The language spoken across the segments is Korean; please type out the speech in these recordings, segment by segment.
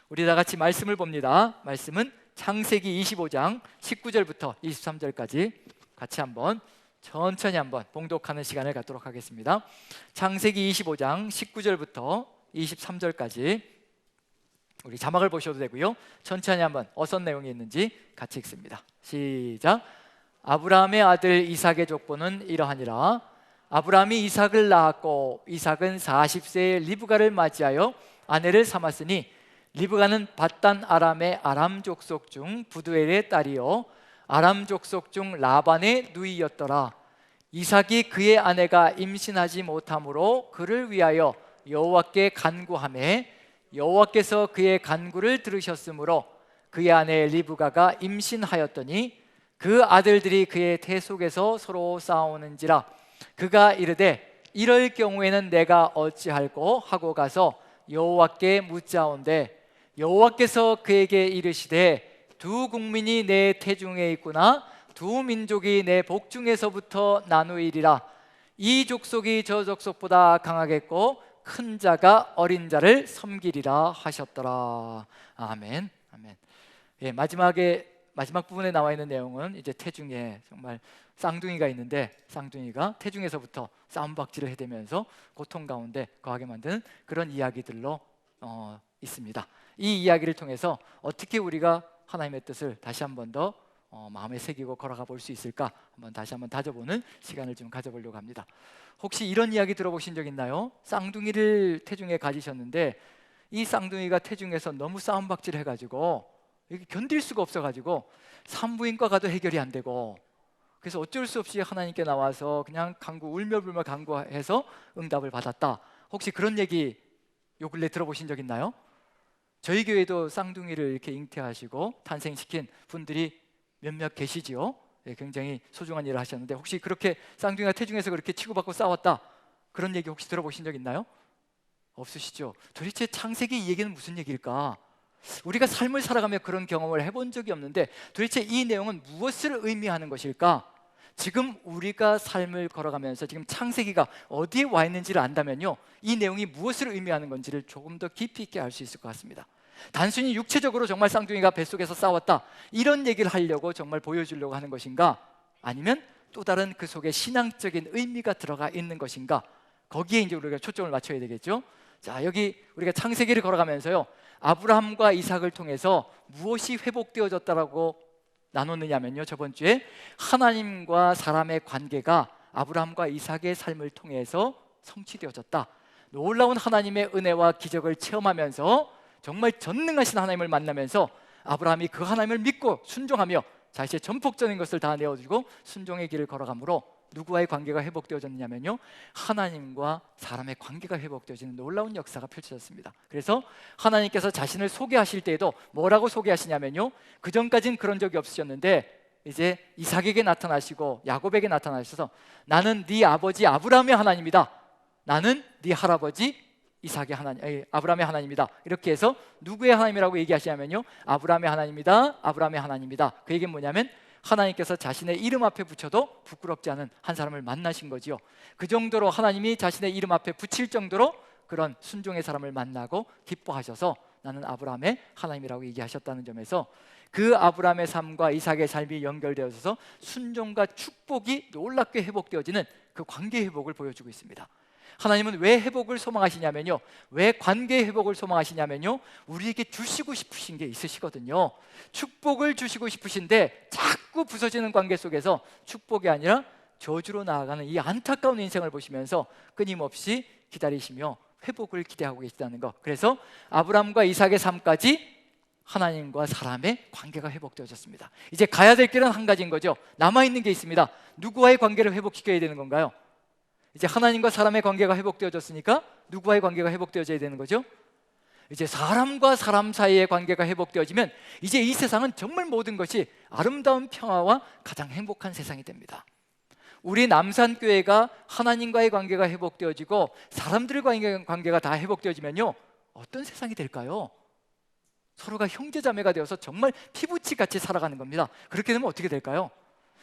우리 다 같이 말씀을 봅니다. 말씀은 창세기 25장 19절부터 23절까지 같이 한번 천천히 한번 봉독하는 시간을 갖도록 하겠습니다. 창세기 25장 19절부터 23절까지 우리 자막을 보셔도 되고요, 천천히 한번 어떤 내용이 있는지 같이 읽습니다. 시작. 아브라함의 아들 이삭의 족보는 이러하니라. 아브라함이 이삭을 낳았고 이삭은 40세에 리브가를 맞이하여 아내를 삼았으니 리브가는 밧단 아람의 아람 족속 중 부두엘의 딸이요 아람 족속 중 라반의 누이였더라. 이삭이 그의 아내가 임신하지 못하므로 그를 위하여 여호와께 간구하매 여호와께서 그의 간구를 들으셨으므로 그의 아내 리브가가 임신하였더니 그 아들들이 그의 태 속에서 서로 싸우는지라. 그가 이르되 이럴 경우에는 내가 어찌할꼬 하고 가서 여호와께 묻자온대 여호와께서 그에게 이르시되 두 국민이 내 태중에 있구나. 두 민족이 내 복중에서부터 나누이리라. 이 족속이 저 족속보다 강하겠고 큰 자가 어린 자를 섬기리라 하셨더라. 아멘. 아멘. 예, 마지막 부분에 나와 있는 내용은 이제 태중에 정말 쌍둥이가 있는데 쌍둥이가 태중에서부터 싸움박질을 해대면서 고통 가운데 거하게 만드는 그런 이야기들로 있습니다. 이 이야기를 통해서 어떻게 우리가 하나님의 뜻을 다시 한 번 더 마음에 새기고 걸어가 볼 수 있을까 다시 한번 다져보는 시간을 좀 가져보려고 합니다. 혹시 이런 이야기 들어보신 적 있나요? 쌍둥이를 태중에 가지셨는데 이 쌍둥이가 태중에서 너무 싸움박질 해가지고 이게 견딜 수가 없어가지고 산부인과 가도 해결이 안 되고 그래서 어쩔 수 없이 하나님께 나와서 그냥 울며불며 간구해서 응답을 받았다. 혹시 그런 얘기 요 근래 들어보신 적 있나요? 저희 교회도 쌍둥이를 이렇게 잉태하시고 탄생시킨 분들이 몇몇 계시지요. 예, 굉장히 소중한 일을 하셨는데 혹시 그렇게 쌍둥이가 태중에서 그렇게 치고받고 싸웠다 그런 얘기 혹시 들어보신 적 있나요? 없으시죠? 도대체 창세기 이 얘기는 무슨 얘기일까? 우리가 삶을 살아가며 그런 경험을 해본 적이 없는데 도대체 이 내용은 무엇을 의미하는 것일까? 지금 우리가 삶을 걸어가면서 지금 창세기가 어디에 와 있는지를 안다면요, 이 내용이 무엇을 의미하는 건지를 조금 더 깊이 있게 알 수 있을 것 같습니다. 단순히 육체적으로 정말 쌍둥이가 뱃속에서 싸웠다 이런 얘기를 하려고 정말 보여주려고 하는 것인가? 아니면 또 다른 그 속에 신앙적인 의미가 들어가 있는 것인가? 거기에 이제 우리가 초점을 맞춰야 되겠죠. 자, 여기 우리가 창세기를 걸어가면서요, 아브라함과 이삭을 통해서 무엇이 회복되어졌다라고 나눴느냐면요, 저번 주에 하나님과 사람의 관계가 아브라함과 이삭의 삶을 통해서 성취되어졌다. 놀라운 하나님의 은혜와 기적을 체험하면서 정말 전능하신 하나님을 만나면서 아브라함이 그 하나님을 믿고 순종하며 자신의 전폭적인 것을 다 내어주고 순종의 길을 걸어가므로 누구와의 관계가 회복되어졌느냐면요, 하나님과 사람의 관계가 회복되어지는 놀라운 역사가 펼쳐졌습니다. 그래서 하나님께서 자신을 소개하실 때에도 뭐라고 소개하시냐면요, 그전까지는 그런 적이 없으셨는데 이제 이삭에게 나타나시고 야곱에게 나타나셔서 나는 네 아버지 아브라함의 하나님이다, 나는 네 할아버지 이삭의 하나님, 아브라함의 하나님이다. 이렇게 해서 누구의 하나님이라고 얘기하시냐면요, 아브라함의 하나님이다, 아브라함의 하나님이다. 그 얘기는 뭐냐면 하나님께서 자신의 이름 앞에 붙여도 부끄럽지 않은 한 사람을 만나신 거지요. 그 정도로 하나님이 자신의 이름 앞에 붙일 정도로 그런 순종의 사람을 만나고 기뻐하셔서 나는 아브라함의 하나님이라고 얘기하셨다는 점에서 그 아브라함의 삶과 이삭의 삶이 연결되어서 순종과 축복이 놀랍게 회복되어지는 그 관계 회복을 보여주고 있습니다. 하나님은 왜 회복을 소망하시냐면요, 왜 관계 회복을 소망하시냐면요, 우리에게 주시고 싶으신 게 있으시거든요. 축복을 주시고 싶으신데 자꾸 부서지는 관계 속에서 축복이 아니라 저주로 나아가는 이 안타까운 인생을 보시면서 끊임없이 기다리시며 회복을 기대하고 계시다는 것. 그래서 아브라함과 이삭의 삶까지 하나님과 사람의 관계가 회복되어졌습니다. 이제 가야 될 길은 한 가지인 거죠. 남아있는 게 있습니다. 누구와의 관계를 회복시켜야 되는 건가요? 이제 하나님과 사람의 관계가 회복되어졌으니까 누구와의 관계가 회복되어져야 되는 거죠? 이제 사람과 사람 사이의 관계가 회복되어지면 이제 이 세상은 정말 모든 것이 아름다운 평화와 가장 행복한 세상이 됩니다. 우리 남산교회가 하나님과의 관계가 회복되어지고 사람들과의 관계가 다 회복되어지면요, 어떤 세상이 될까요? 서로가 형제자매가 되어서 정말 피부치같이 살아가는 겁니다. 그렇게 되면 어떻게 될까요?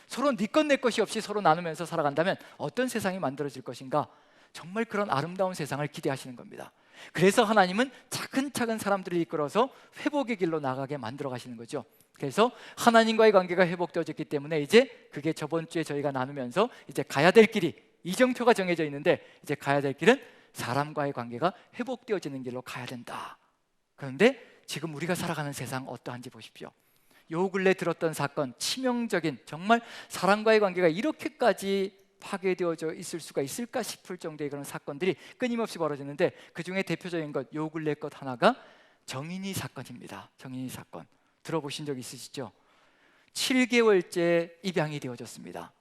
서로 네 것 내 것이 없이 서로 나누면서 살아간다면 어떤 세상이 만들어질 것인가? 정말 그런 아름다운 세상을 기대하시는 겁니다. 그래서 하나님은 차근차근 사람들을 이끌어서 회복의 길로 나가게 만들어 가시는 거죠. 그래서 하나님과의 관계가 회복되어졌기 때문에 이제 그게 저번 주에 저희가 나누면서 이제 가야 될 길이 이정표가 정해져 있는데, 이제 가야 될 길은 사람과의 관계가 회복되어지는 길로 가야 된다. 그런데 지금 우리가 살아가는 세상 어떠한지 보십시오. 요 근래 들었던 사건, 치명적인, 정말 사람과의 관계가 이렇게까지 파괴되어져 있을 수가 있을까 싶을 정도의 그런 사건들이 끊임없이 벌어지는데, 그 중에 대표적인 것, 요 근래 것 하나가 정인이 사건입니다. 정인이 사건 들어보신 적 있으시죠? 7개월째 입양이 되어졌습니다.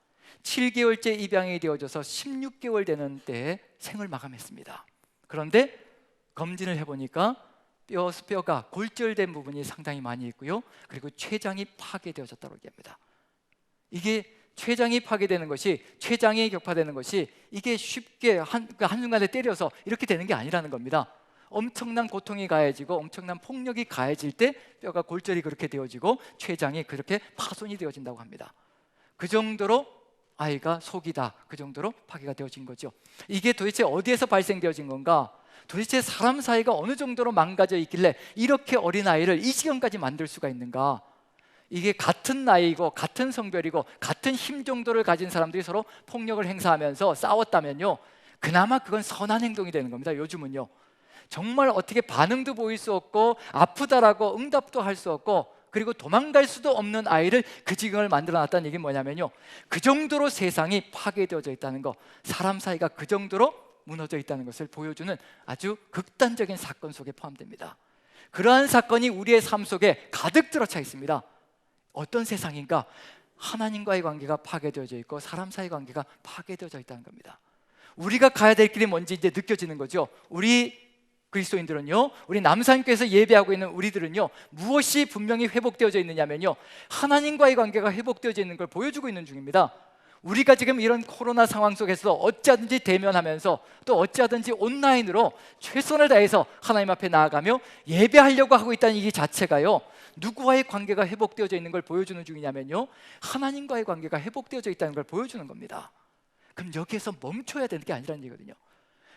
7개월째 입양이 되어져서 16개월 되는 때에 생을 마감했습니다. 그런데 검진을 해보니까 뼈가 골절된 부분이 상당히 많이 있고요, 그리고 췌장이 파괴되어졌다고 얘기합니다. 이게 췌장이 파괴되는 것이, 췌장이 격파되는 것이 이게 쉽게 한순간에 때려서 이렇게 되는 게 아니라는 겁니다. 엄청난 고통이 가해지고 엄청난 폭력이 가해질 때 뼈가 골절이 그렇게 되어지고 췌장이 그렇게 파손이 되어진다고 합니다. 그 정도로 아이가 속이다, 그 정도로 파괴가 되어진 거죠. 이게 도대체 어디에서 발생되어진 건가? 도대체 사람 사이가 어느 정도로 망가져 있길래 이렇게 어린 아이를 이 지경까지 만들 수가 있는가? 이게 같은 나이고 같은 성별이고 같은 힘 정도를 가진 사람들이 서로 폭력을 행사하면서 싸웠다면요, 그나마 그건 선한 행동이 되는 겁니다. 요즘은요, 정말 어떻게 반응도 보일 수 없고 아프다라고 응답도 할 수 없고 그리고 도망갈 수도 없는 아이를 그 지경을 만들어 놨다는 얘기는 뭐냐면요, 그 정도로 세상이 파괴되어져 있다는 거, 사람 사이가 그 정도로 무너져 있다는 것을 보여주는 아주 극단적인 사건 속에 포함됩니다. 그러한 사건이 우리의 삶 속에 가득 들어차 있습니다. 어떤 세상인가? 하나님과의 관계가 파괴되어져 있고 사람 사이 관계가 파괴되어져 있다는 겁니다. 우리가 가야 될 길이 뭔지 이제 느껴지는 거죠. 우리 그리스도인들은요, 우리 남산교회에서 예배하고 있는 우리들은요, 무엇이 분명히 회복되어져 있느냐면요, 하나님과의 관계가 회복되어져 있는 걸 보여주고 있는 중입니다. 우리가 지금 이런 코로나 상황 속에서 어찌하든지 대면하면서 또 어찌하든지 온라인으로 최선을 다해서 하나님 앞에 나아가며 예배하려고 하고 있다는 이 자체가요, 누구와의 관계가 회복되어져 있는 걸 보여주는 중이냐면요, 하나님과의 관계가 회복되어져 있다는 걸 보여주는 겁니다. 그럼 여기에서 멈춰야 되는 게 아니라는 얘기거든요.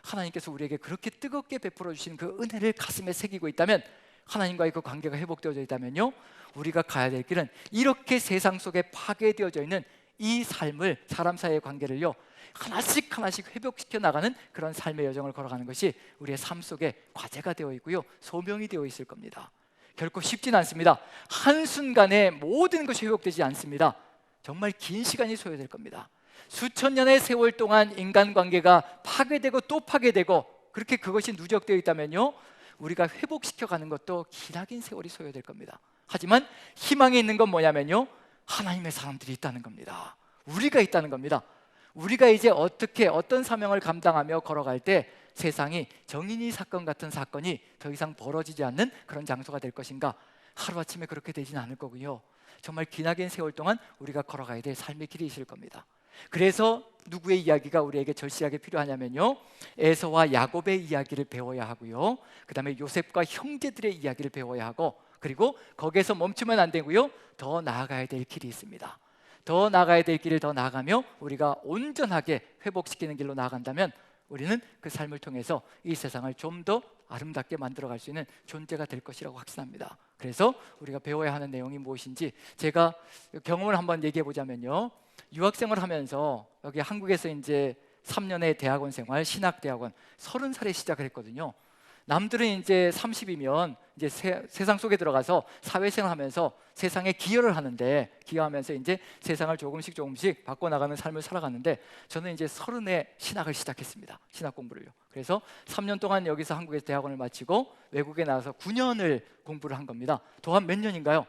하나님께서 우리에게 그렇게 뜨겁게 베풀어 주신 그 은혜를 가슴에 새기고 있다면, 하나님과의 그 관계가 회복되어져 있다면요, 우리가 가야 될 길은 이렇게 세상 속에 파괴되어져 있는 이 삶을, 사람 사이의 관계를요, 하나씩 하나씩 회복시켜 나가는 그런 삶의 여정을 걸어가는 것이 우리의 삶 속에 과제가 되어 있고요, 소명이 되어 있을 겁니다. 결코 쉽진 않습니다. 한순간에 모든 것이 회복되지 않습니다. 정말 긴 시간이 소요될 겁니다. 수천 년의 세월 동안 인간관계가 파괴되고 또 파괴되고 그렇게 그것이 누적되어 있다면요, 우리가 회복시켜가는 것도 기나긴 세월이 소요될 겁니다. 하지만 희망이 있는 건 뭐냐면요, 하나님의 사람들이 있다는 겁니다. 우리가 있다는 겁니다. 우리가 이제 어떻게 어떤 사명을 감당하며 걸어갈 때 세상이 정인이 사건 같은 사건이 더 이상 벌어지지 않는 그런 장소가 될 것인가? 하루아침에 그렇게 되지는 않을 거고요, 정말 기나긴 세월 동안 우리가 걸어가야 될 삶의 길이 있을 겁니다. 그래서 누구의 이야기가 우리에게 절실하게 필요하냐면요, 에서와 야곱의 이야기를 배워야 하고요, 그 다음에 요셉과 형제들의 이야기를 배워야 하고, 그리고 거기에서 멈추면 안 되고요, 더 나아가야 될 길이 있습니다. 더 나아가야 될 길을 더 나아가며 우리가 온전하게 회복시키는 길로 나아간다면 우리는 그 삶을 통해서 이 세상을 좀 더 아름답게 만들어갈 수 있는 존재가 될 것이라고 확신합니다. 그래서 우리가 배워야 하는 내용이 무엇인지 제가 경험을 한번 얘기해 보자면요, 유학생을 하면서 여기 한국에서 이제 3년의 대학원 생활, 신학대학원 30살에 시작을 했거든요. 남들은 이제 30이면 이제 세상 속에 들어가서 사회생활 하면서 세상에 기여를 하는데, 기여하면서 이제 세상을 조금씩 바꿔나가는 삶을 살아갔는데, 저는 이제 30에 신학을 시작했습니다. 신학 공부를요. 그래서 3년 동안 여기서 한국에서 대학원을 마치고 외국에 나가서 9년을 공부를 한 겁니다. 도합 몇 년인가요?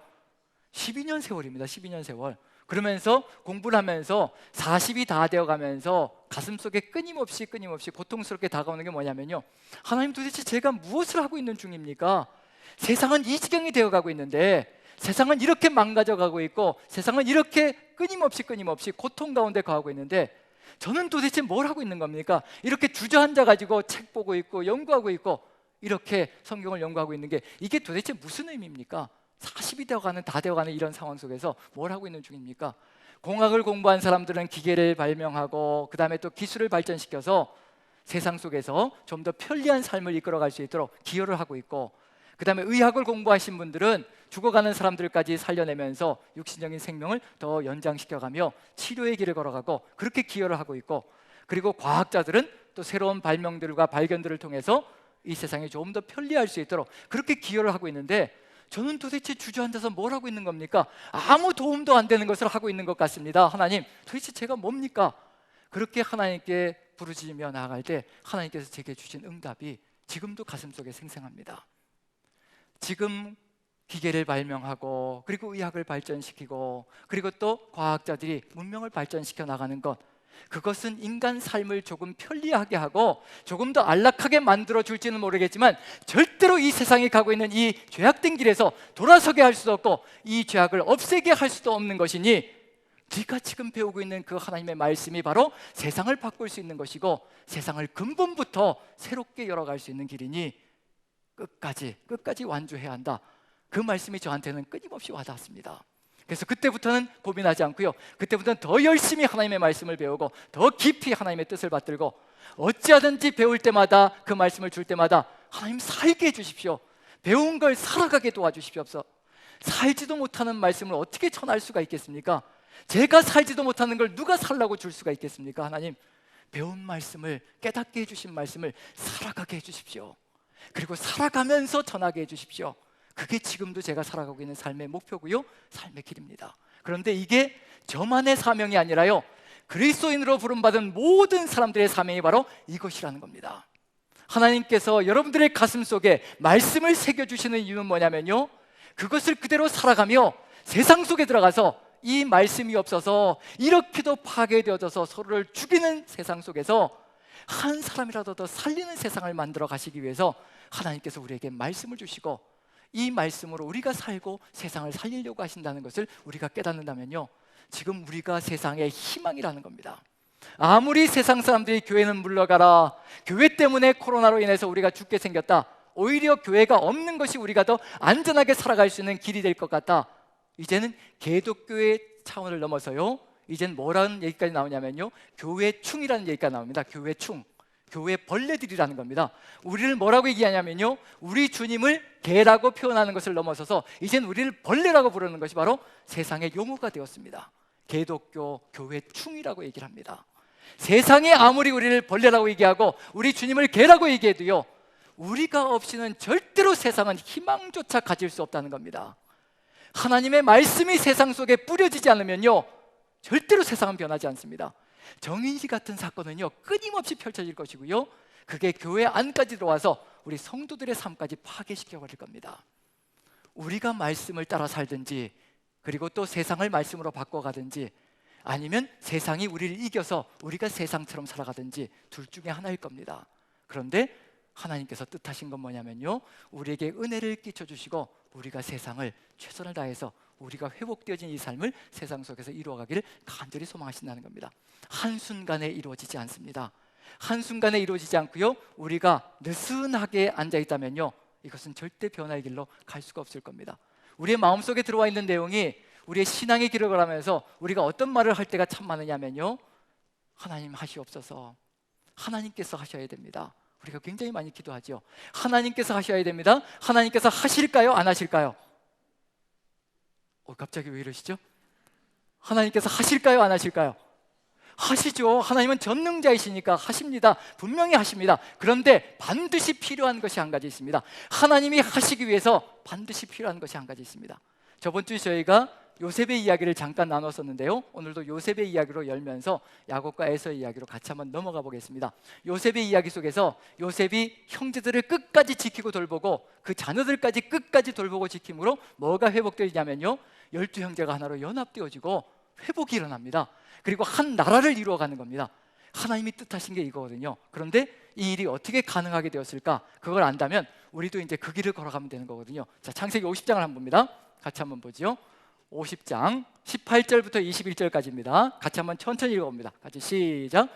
12년 세월입니다. 12년 세월. 그러면서 공부를 하면서 40이 다 되어가면서 가슴속에 끊임없이 고통스럽게 다가오는 게 뭐냐면요, 하나님, 도대체 제가 무엇을 하고 있는 중입니까? 세상은 이 지경이 되어가고 있는데, 세상은 이렇게 망가져가고 있고, 세상은 이렇게 끊임없이 고통 가운데 가고 있는데, 저는 도대체 뭘 하고 있는 겁니까? 이렇게 주저앉아 가지고 책 보고 있고 연구하고 있고 이렇게 성경을 연구하고 있는 게 이게 도대체 무슨 의미입니까? 40이 되어가는, 다 되어가는 이런 상황 속에서 뭘 하고 있는 중입니까? 공학을 공부한 사람들은 기계를 발명하고 그 다음에 또 기술을 발전시켜서 세상 속에서 좀 더 편리한 삶을 이끌어갈 수 있도록 기여를 하고 있고, 그 다음에 의학을 공부하신 분들은 죽어가는 사람들까지 살려내면서 육신적인 생명을 더 연장시켜가며 치료의 길을 걸어가고 그렇게 기여를 하고 있고, 그리고 과학자들은 또 새로운 발명들과 발견들을 통해서 이 세상이 조금 더 편리할 수 있도록 그렇게 기여를 하고 있는데, 저는 도대체 주저앉아서 뭘 하고 있는 겁니까? 아무 도움도 안 되는 것을 하고 있는 것 같습니다. 하나님, 도대체 제가 뭡니까? 그렇게 하나님께 부르짖으며 나아갈 때 하나님께서 제게 주신 응답이 지금도 가슴속에 생생합니다. 지금 기계를 발명하고 그리고 의학을 발전시키고 그리고 또 과학자들이 문명을 발전시켜 나가는 것, 그것은 인간 삶을 조금 편리하게 하고 조금 더 안락하게 만들어 줄지는 모르겠지만 절대로 이 세상이 가고 있는 이 죄악된 길에서 돌아서게 할 수도 없고 이 죄악을 없애게 할 수도 없는 것이니, 네가 지금 배우고 있는 그 하나님의 말씀이 바로 세상을 바꿀 수 있는 것이고 세상을 근본부터 새롭게 열어갈 수 있는 길이니 끝까지 완주해야 한다. 그 말씀이 저한테는 끊임없이 와닿았습니다. 그래서 그때부터는 고민하지 않고요, 그때부터는 더 열심히 하나님의 말씀을 배우고 더 깊이 하나님의 뜻을 받들고 어찌하든지 배울 때마다 그 말씀을 줄 때마다 하나님 살게 해주십시오. 배운 걸 살아가게 도와주십시옵소서. 살지도 못하는 말씀을 어떻게 전할 수가 있겠습니까? 제가 살지도 못하는 걸 누가 살라고 줄 수가 있겠습니까? 하나님, 배운 말씀을, 깨닫게 해주신 말씀을 살아가게 해주십시오. 그리고 살아가면서 전하게 해주십시오. 그게 지금도 제가 살아가고 있는 삶의 목표고요, 삶의 길입니다. 그런데 이게 저만의 사명이 아니라요, 그리스도인으로 부름받은 모든 사람들의 사명이 바로 이것이라는 겁니다. 하나님께서 여러분들의 가슴 속에 말씀을 새겨주시는 이유는 뭐냐면요, 그것을 그대로 살아가며 세상 속에 들어가서 이 말씀이 없어서 이렇게도 파괴되어져서 서로를 죽이는 세상 속에서 한 사람이라도 더 살리는 세상을 만들어 가시기 위해서 하나님께서 우리에게 말씀을 주시고 이 말씀으로 우리가 살고 세상을 살리려고 하신다는 것을 우리가 깨닫는다면요, 지금 우리가 세상의 희망이라는 겁니다. 아무리 세상 사람들이 교회는 물러가라, 교회 때문에 코로나로 인해서 우리가 죽게 생겼다, 오히려 교회가 없는 것이 우리가 더 안전하게 살아갈 수 있는 길이 될 것 같다, 이제는 개독교의 차원을 넘어서요, 이제는 뭐라는 얘기까지 나오냐면요, 교회충이라는 얘기가 나옵니다. 교회충, 교회 벌레들이라는 겁니다. 우리를 뭐라고 얘기하냐면요, 우리 주님을 개라고 표현하는 것을 넘어서서 이젠 우리를 벌레라고 부르는 것이 바로 세상의 용어가 되었습니다. 개독교, 교회충이라고 얘기를 합니다. 세상이 아무리 우리를 벌레라고 얘기하고 우리 주님을 개라고 얘기해도요, 우리가 없이는 절대로 세상은 희망조차 가질 수 없다는 겁니다. 하나님의 말씀이 세상 속에 뿌려지지 않으면요, 절대로 세상은 변하지 않습니다. 정인지 같은 사건은요, 끊임없이 펼쳐질 것이고요, 그게 교회 안까지 들어와서 우리 성도들의 삶까지 파괴시켜버릴 겁니다. 우리가 말씀을 따라 살든지 그리고 또 세상을 말씀으로 바꿔가든지 아니면 세상이 우리를 이겨서 우리가 세상처럼 살아가든지 둘 중에 하나일 겁니다. 그런데 하나님께서 뜻하신 건 뭐냐면요, 우리에게 은혜를 끼쳐주시고 우리가 세상을 최선을 다해서 우리가 회복되어진 이 삶을 세상 속에서 이루어가기를 간절히 소망하신다는 겁니다. 한순간에 이루어지지 않습니다. 한순간에 이루어지지 않고요, 우리가 느슨하게 앉아있다면요, 이것은 절대 변화의 길로 갈 수가 없을 겁니다. 우리의 마음속에 들어와 있는 내용이 우리의 신앙의 길을 걸어가면서 우리가 어떤 말을 할 때가 참 많으냐면요, 하나님 하시옵소서, 하나님께서 하셔야 됩니다. 우리가 굉장히 많이 기도하죠. 하나님께서 하셔야 됩니다. 하나님께서 하실까요? 안 하실까요? 갑자기 왜 이러시죠? 하나님께서 하실까요? 안 하실까요? 하시죠. 하나님은 전능자이시니까 하십니다. 분명히 하십니다. 그런데 반드시 필요한 것이 한 가지 있습니다. 하나님이 하시기 위해서 반드시 필요한 것이 한 가지 있습니다. 저번 주에 저희가 요셉의 이야기를 잠깐 나눴었는데요, 오늘도 요셉의 이야기로 열면서 야곱과 에서의 이야기로 같이 한번 넘어가 보겠습니다. 요셉의 이야기 속에서 요셉이 형제들을 끝까지 지키고 돌보고 그 자녀들까지 끝까지 돌보고 지킴으로 뭐가 회복되냐면요, 12형제가 하나로 연합되어지고 회복이 일어납니다. 그리고 한 나라를 이루어가는 겁니다. 하나님이 뜻하신 게 이거거든요. 그런데 이 일이 어떻게 가능하게 되었을까? 그걸 안다면 우리도 이제 그 길을 걸어가면 되는 거거든요. 자, 창세기 50장을 한번 봅니다. 같이 한번 보죠. 50장 18절부터 21절까지입니다. 같이 한번 천천히 읽어봅니다. 같이 시작.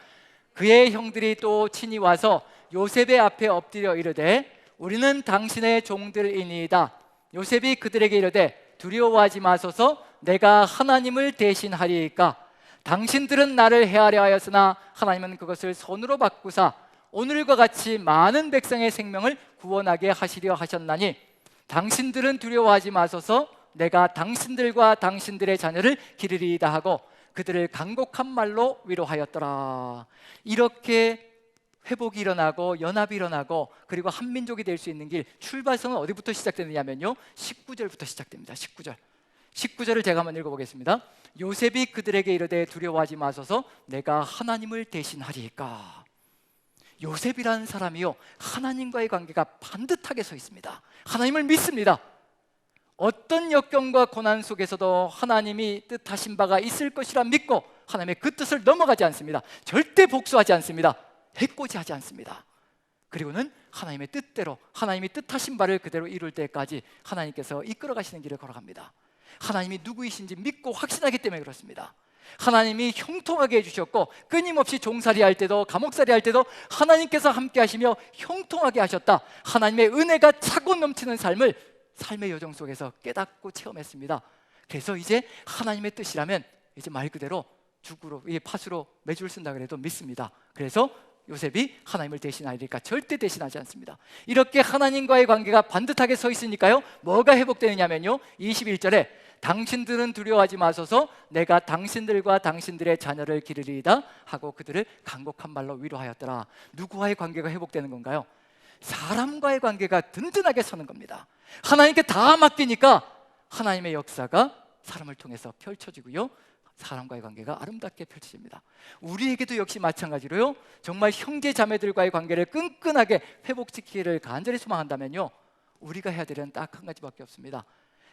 그의 형들이 또 친히 와서 요셉의 앞에 엎드려 이르되 우리는 당신의 종들이니이다. 요셉이 그들에게 이르되 두려워하지 마소서, 내가 하나님을 대신하리이까. 당신들은 나를 해하려 하였으나 하나님은 그것을 손으로 바꾸사 오늘과 같이 많은 백성의 생명을 구원하게 하시려 하셨나니 당신들은 두려워하지 마소서. 내가 당신들과 당신들의 자녀를 기르리이다 하고 그들을 간곡한 말로 위로하였더라. 이렇게 회복이 일어나고 연합이 일어나고 그리고 한민족이 될 수 있는 길, 출발선은 어디부터 시작되느냐면요 19절부터 시작됩니다. 19절을 제가 한번 읽어보겠습니다. 요셉이 그들에게 이르되 두려워하지 마소서. 내가 하나님을 대신하리이까. 요셉이라는 사람이요 하나님과의 관계가 반듯하게 서 있습니다. 하나님을 믿습니다. 어떤 역경과 고난 속에서도 하나님이 뜻하신 바가 있을 것이라 믿고 하나님의 그 뜻을 넘어가지 않습니다. 절대 복수하지 않습니다. 해코지하지 않습니다. 그리고는 하나님의 뜻대로 하나님이 뜻하신 바를 그대로 이룰 때까지 하나님께서 이끌어 가시는 길을 걸어갑니다. 하나님이 누구이신지 믿고 확신하기 때문에 그렇습니다. 하나님이 형통하게 해주셨고 끊임없이 종살이 할 때도 감옥살이 할 때도 하나님께서 함께 하시며 형통하게 하셨다. 하나님의 은혜가 차고 넘치는 삶의 여정 속에서 깨닫고 체험했습니다. 그래서 이제 하나님의 뜻이라면 이제 말 그대로 죽으로 팥으로 매주를 쓴다 그래도 믿습니다. 그래서 요셉이 하나님을 대신하리까 절대 대신하지 않습니다. 이렇게 하나님과의 관계가 반듯하게 서 있으니까요 뭐가 회복되느냐면요 21절에 당신들은 두려워하지 마소서. 내가 당신들과 당신들의 자녀를 기르리이다 하고 그들을 간곡한 말로 위로하였더라. 누구와의 관계가 회복되는 건가요? 사람과의 관계가 든든하게 서는 겁니다. 하나님께 다 맡기니까 하나님의 역사가 사람을 통해서 펼쳐지고요 사람과의 관계가 아름답게 펼쳐집니다. 우리에게도 역시 마찬가지로요 정말 형제 자매들과의 관계를 끈끈하게 회복시키기를 간절히 소망한다면요 우리가 해야 될 일은 딱 한 가지밖에 없습니다.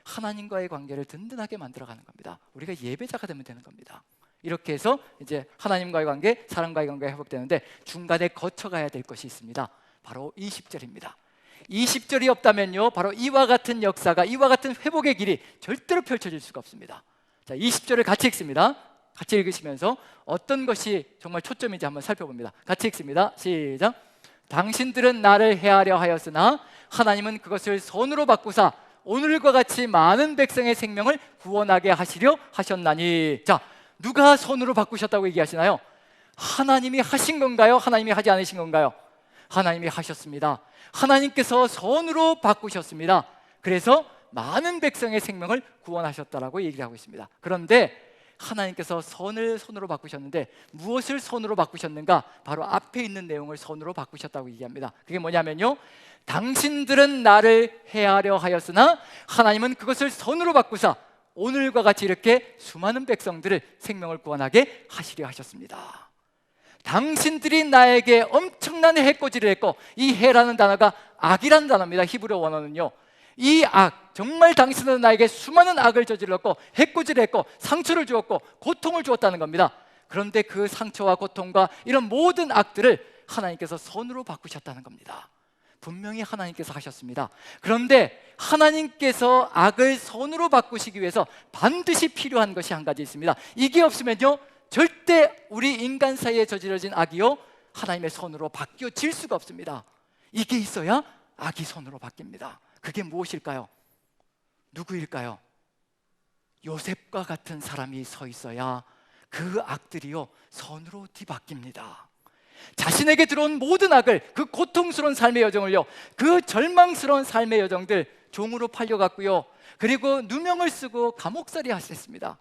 하나님과의 관계를 든든하게 만들어가는 겁니다. 우리가 예배자가 되면 되는 겁니다. 이렇게 해서 이제 하나님과의 관계, 사람과의 관계가 회복되는데 중간에 거쳐가야 될 것이 있습니다. 바로 20절입니다. 20절이 없다면요 바로 이와 같은 역사가, 이와 같은 회복의 길이 절대로 펼쳐질 수가 없습니다. 자, 20절을 같이 읽습니다. 같이 읽으시면서 어떤 것이 정말 초점인지 한번 살펴봅니다. 같이 읽습니다. 시작. 당신들은 나를 해하려 하였으나 하나님은 그것을 선으로 바꾸사 오늘과 같이 많은 백성의 생명을 구원하게 하시려 하셨나니. 자, 누가 선으로 바꾸셨다고 얘기하시나요? 하나님이 하신 건가요? 하나님이 하지 않으신 건가요? 하나님이 하셨습니다. 하나님께서 선으로 바꾸셨습니다. 그래서 많은 백성의 생명을 구원하셨다라고 얘기를 하고 있습니다. 그런데 하나님께서 선을 선으로 바꾸셨는데 무엇을 선으로 바꾸셨는가? 바로 앞에 있는 내용을 선으로 바꾸셨다고 얘기합니다. 그게 뭐냐면요 당신들은 나를 해하려 하였으나 하나님은 그것을 선으로 바꾸사 오늘과 같이 이렇게 수많은 백성들을 생명을 구원하게 하시려 하셨습니다. 당신들이 나에게 엄청난 해코지를 했고, 이 해라는 단어가 악이라는 단어입니다. 히브리어 원어는요. 이 악, 정말 당신은 나에게 수많은 악을 저질렀고 해코지를 했고 상처를 주었고 고통을 주었다는 겁니다. 그런데 그 상처와 고통과 이런 모든 악들을 하나님께서 선으로 바꾸셨다는 겁니다. 분명히 하나님께서 하셨습니다. 그런데 하나님께서 악을 선으로 바꾸시기 위해서 반드시 필요한 것이 한 가지 있습니다. 이게 없으면요 절대 우리 인간 사이에 저지러진 악이요 하나님의 선으로 바뀌어질 수가 없습니다. 이게 있어야 악이 선으로 바뀝니다. 그게 무엇일까요? 누구일까요? 요셉과 같은 사람이 서 있어야 그 악들이요 선으로 뒤바뀝니다. 자신에게 들어온 모든 악을, 그 고통스러운 삶의 여정을요, 그 절망스러운 삶의 여정들 종으로 팔려갔고요, 그리고 누명을 쓰고 감옥살이 하셨습니다.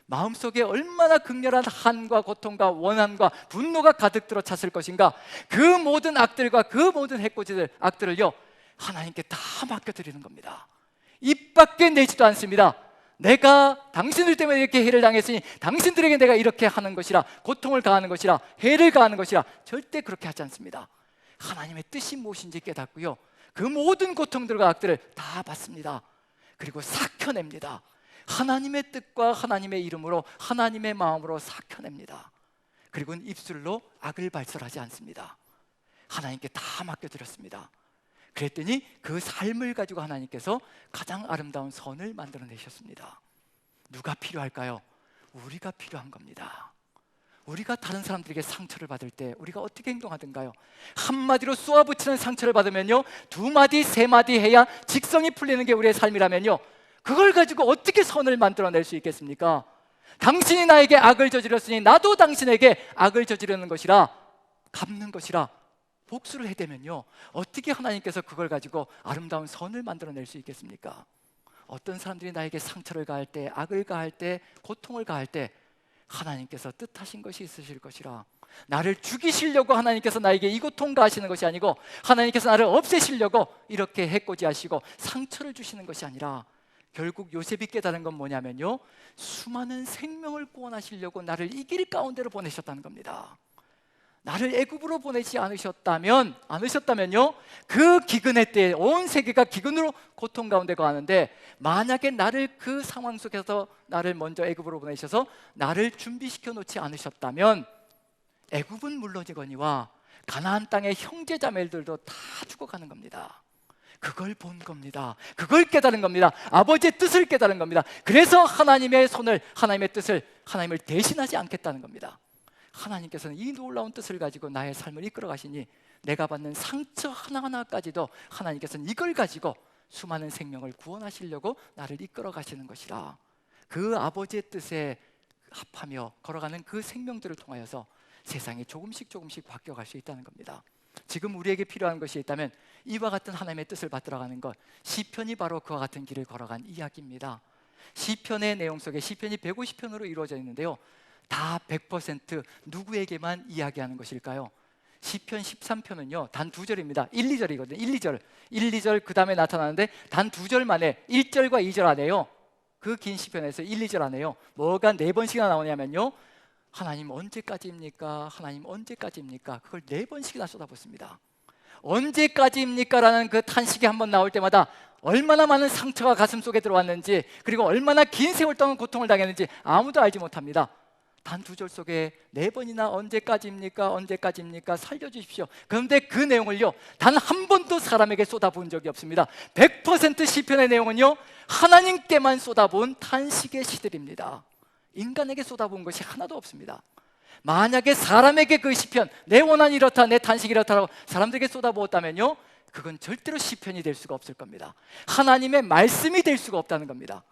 마음속에 얼마나 극렬한 한과 고통과 원한과 분노가 가득 들어 찼을 것인가. 그 모든 악들과 그 모든 해코지들, 악들을요 하나님께 다 맡겨드리는 겁니다. 입 밖에 내지도 않습니다. 내가 당신들 때문에 이렇게 해를 당했으니 당신들에게 내가 이렇게 하는 것이라, 고통을 가하는 것이라, 해를 가하는 것이라, 절대 그렇게 하지 않습니다. 하나님의 뜻이 무엇인지 깨닫고요, 그 모든 고통들과 악들을 다 받습니다. 그리고 삭혀냅니다. 하나님의 뜻과 하나님의 이름으로, 하나님의 마음으로 삭혀냅니다. 그리고는 입술로 악을 발설하지 않습니다. 하나님께 다 맡겨드렸습니다. 그랬더니 그 삶을 가지고 하나님께서 가장 아름다운 선을 만들어내셨습니다. 누가 필요할까요? 우리가 필요한 겁니다. 우리가 다른 사람들에게 상처를 받을 때 우리가 어떻게 행동하던가요? 한마디로 쏘아붙이는 상처를 받으면요 두 마디 세 마디 해야 직성이 풀리는 게 우리의 삶이라면요 그걸 가지고 어떻게 선을 만들어낼 수 있겠습니까? 당신이 나에게 악을 저질렀으니 나도 당신에게 악을 저지르는 것이라, 갚는 것이라, 복수를 해대면요, 어떻게 하나님께서 그걸 가지고 아름다운 선을 만들어낼 수 있겠습니까? 어떤 사람들이 나에게 상처를 가할 때, 악을 가할 때, 고통을 가할 때 하나님께서 뜻하신 것이 있으실 것이라, 나를 죽이시려고 하나님께서 나에게 이 고통 가하시는 것이 아니고 하나님께서 나를 없애시려고 이렇게 해코지하시고 상처를 주시는 것이 아니라, 결국 요셉이 깨달은 건 뭐냐면요, 수많은 생명을 구원하시려고 나를 이 길 가운데로 보내셨다는 겁니다. 나를 애굽으로 보내지 않으셨다면요, 그 기근의 때에 온 세계가 기근으로 고통 가운데 가는데, 만약에 나를 그 상황 속에서 나를 먼저 애굽으로 보내셔서 나를 준비시켜 놓지 않으셨다면 애굽은 물론이거니와 가나안 땅의 형제 자매들도 다 죽어가는 겁니다. 그걸 본 겁니다. 그걸 깨달은 겁니다. 아버지의 뜻을 깨달은 겁니다. 그래서 하나님의 손을, 하나님의 뜻을, 하나님을 대신하지 않겠다는 겁니다. 하나님께서는 이 놀라운 뜻을 가지고 나의 삶을 이끌어 가시니, 내가 받는 상처 하나하나까지도 하나님께서는 이걸 가지고 수많은 생명을 구원하시려고 나를 이끌어 가시는 것이라, 그 아버지의 뜻에 합하며 걸어가는 그 생명들을 통하여서 세상이 조금씩 바뀌어갈 수 있다는 겁니다. 지금 우리에게 필요한 것이 있다면 이와 같은 하나님의 뜻을 받들어가는 것, 시편이 바로 그와 같은 길을 걸어간 이야기입니다. 시편의 내용 속에 시편이 150편으로 이루어져 있는데요, 다 100% 누구에게만 이야기하는 것일까요? 시편 13편은요 단 2절입니다. 1, 2절이거든요. 1, 2절 그 다음에 나타나는데 단 2절 만에 1절과 2절 안에요, 그 긴 시편에서 1, 2절 안에요 뭐가 4번씩이나 나오냐면요, 하나님 언제까지입니까? 하나님 언제까지입니까? 그걸 4번씩이나 쏟아붓습니다. 언제까지입니까? 라는 그 탄식이 한번 나올 때마다 얼마나 많은 상처가 가슴 속에 들어왔는지, 그리고 얼마나 긴 세월 동안 고통을 당했는지 아무도 알지 못합니다. 단 2절 속에 4번이나 언제까지입니까? 언제까지입니까? 살려주십시오. 그런데 그 내용을요 단 한 번도 사람에게 쏟아부은 적이 없습니다. 100% 시편의 내용은요 하나님께만 쏟아부은 탄식의 시들입니다. 인간에게 쏟아부은 것이 하나도 없습니다. 만약에 사람에게 그 시편, 내 원한이 이렇다, 내 탄식이 이렇다라고 사람들에게 쏟아부었다면요, 그건 절대로 시편이 될 수가 없을 겁니다. 하나님의 말씀이 될 수가 없다는 겁니다.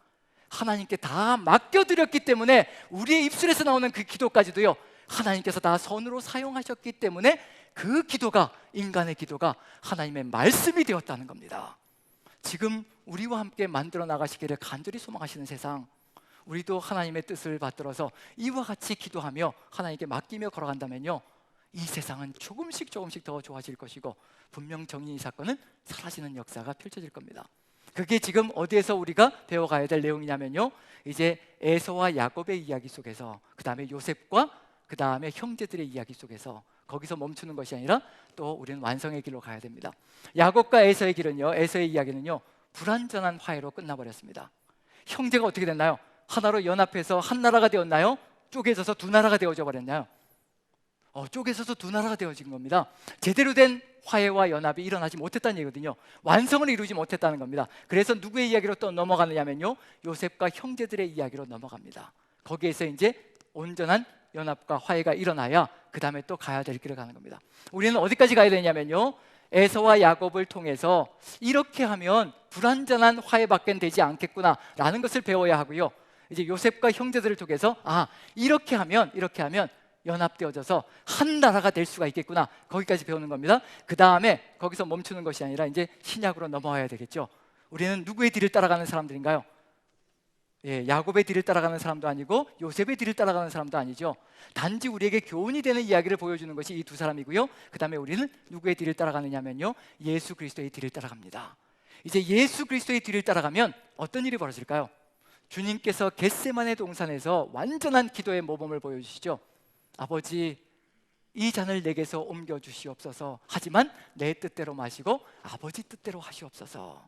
하나님께 다 맡겨드렸기 때문에 우리의 입술에서 나오는 그 기도까지도요 하나님께서 다 선으로 사용하셨기 때문에 그 기도가, 인간의 기도가 하나님의 말씀이 되었다는 겁니다. 지금 우리와 함께 만들어 나가시기를 간절히 소망하시는 세상, 우리도 하나님의 뜻을 받들어서 이와 같이 기도하며 하나님께 맡기며 걸어간다면요, 이 세상은 조금씩 더 좋아질 것이고, 분명 정의의 사건은 사라지는 역사가 펼쳐질 겁니다. 그게 지금 어디에서 우리가 배워가야 될 내용이냐면요, 이제 에서와 야곱의 이야기 속에서, 그 다음에 요셉과 그 다음에 형제들의 이야기 속에서, 거기서 멈추는 것이 아니라 또 우리는 완성의 길로 가야 됩니다. 야곱과 에서의 길은요, 에서의 이야기는요 불완전한 화해로 끝나버렸습니다. 형제가 어떻게 됐나요? 하나로 연합해서 한 나라가 되었나요? 쪼개져서 두 나라가 되어져 버렸나요? 쪼개져서 두 나라가 되어진 겁니다. 제대로 된 화해와 연합이 일어나지 못했다는 얘기거든요. 완성을 이루지 못했다는 겁니다. 그래서 누구의 이야기로 또 넘어가느냐면요, 요셉과 형제들의 이야기로 넘어갑니다. 거기에서 이제 온전한 연합과 화해가 일어나야 그 다음에 또 가야 될 길을 가는 겁니다. 우리는 어디까지 가야 되냐면요, 에서와 야곱을 통해서 이렇게 하면 불완전한 화해밖에 되지 않겠구나 라는 것을 배워야 하고요, 이제 요셉과 형제들을 통해서 이렇게 하면 연합되어져서 한 나라가 될 수가 있겠구나, 거기까지 배우는 겁니다. 그 다음에 거기서 멈추는 것이 아니라 이제 신약으로 넘어와야 되겠죠. 우리는 누구의 뒤를 따라가는 사람들인가요? 야곱의 뒤를 따라가는 사람도 아니고 요셉의 뒤를 따라가는 사람도 아니죠. 단지 우리에게 교훈이 되는 이야기를 보여주는 것이 이 두 사람이고요, 그 다음에 우리는 누구의 뒤를 따라가느냐면요, 예수 그리스도의 뒤를 따라갑니다. 이제 예수 그리스도의 뒤를 따라가면 어떤 일이 벌어질까요? 주님께서 겟세마네 동산에서 완전한 기도의 모범을 보여주시죠. 아버지, 이 잔을 내게서 옮겨주시옵소서. 하지만 내 뜻대로 마시고 아버지 뜻대로 하시옵소서.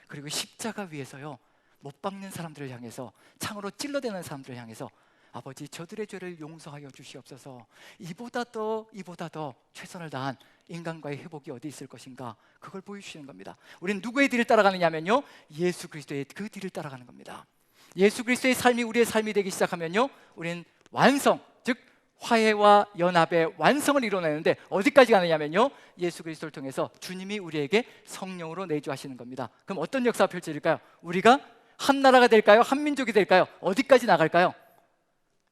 그리고 십자가 위에서요, 못 박는 사람들을 향해서, 창으로 찔러대는 사람들을 향해서 아버지, 저들의 죄를 용서하여 주시옵소서. 이보다 더 최선을 다한 인간과의 회복이 어디 있을 것인가, 그걸 보여주시는 겁니다. 우리는 누구의 뒤를 따라가느냐면요, 예수 그리스도의 그 뒤를 따라가는 겁니다. 예수 그리스도의 삶이 우리의 삶이 되기 시작하면요, 우리는 완성, 즉 화해와 연합의 완성을 이뤄내는데 어디까지 가느냐면요, 예수 그리스도를 통해서 주님이 우리에게 성령으로 내주하시는 겁니다. 그럼 어떤 역사가 펼쳐질까요? 우리가 한 나라가 될까요? 한 민족이 될까요? 어디까지 나갈까요?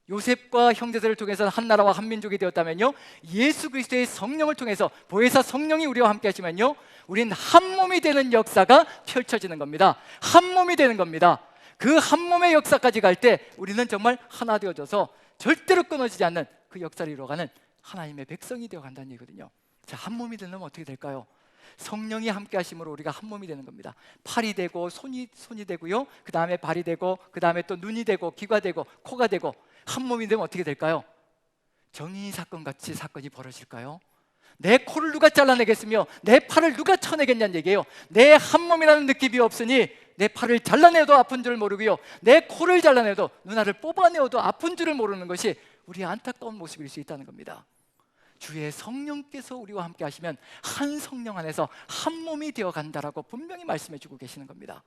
요셉과 형제들을 통해서 한 나라와 한 민족이 되었다면요, 예수 그리스도의 성령을 통해서 보혜사 성령이 우리와 함께 하시면요, 우린 한 몸이 되는 역사가 펼쳐지는 겁니다. 한 몸이 되는 겁니다. 그 한 몸의 역사까지 갈 때 우리는 정말 하나 되어져서 절대로 끊어지지 않는 그 역사를 이루어가는 하나님의 백성이 되어간다는 얘기거든요. 자, 한 몸이 되려면 어떻게 될까요? 성령이 함께 하심으로 우리가 한 몸이 되는 겁니다. 팔이 되고 손이 되고요, 그 다음에 발이 되고, 그 다음에 또 눈이 되고, 귀가 되고, 코가 되고, 한 몸이 되면 어떻게 될까요? 정의 사건 같이 사건이 벌어질까요? 내 코를 누가 잘라내겠으며 내 팔을 누가 쳐내겠냐는 얘기예요. 내 한 몸이라는 느낌이 없으니 내 팔을 잘라내도 아픈 줄 모르고요, 내 코를 잘라내도, 눈알을 뽑아내어도 아픈 줄을 모르는 것이 우리의 안타까운 모습일 수 있다는 겁니다. 주의 성령께서 우리와 함께 하시면 한 성령 안에서 한 몸이 되어 간다라고 분명히 말씀해 주고 계시는 겁니다.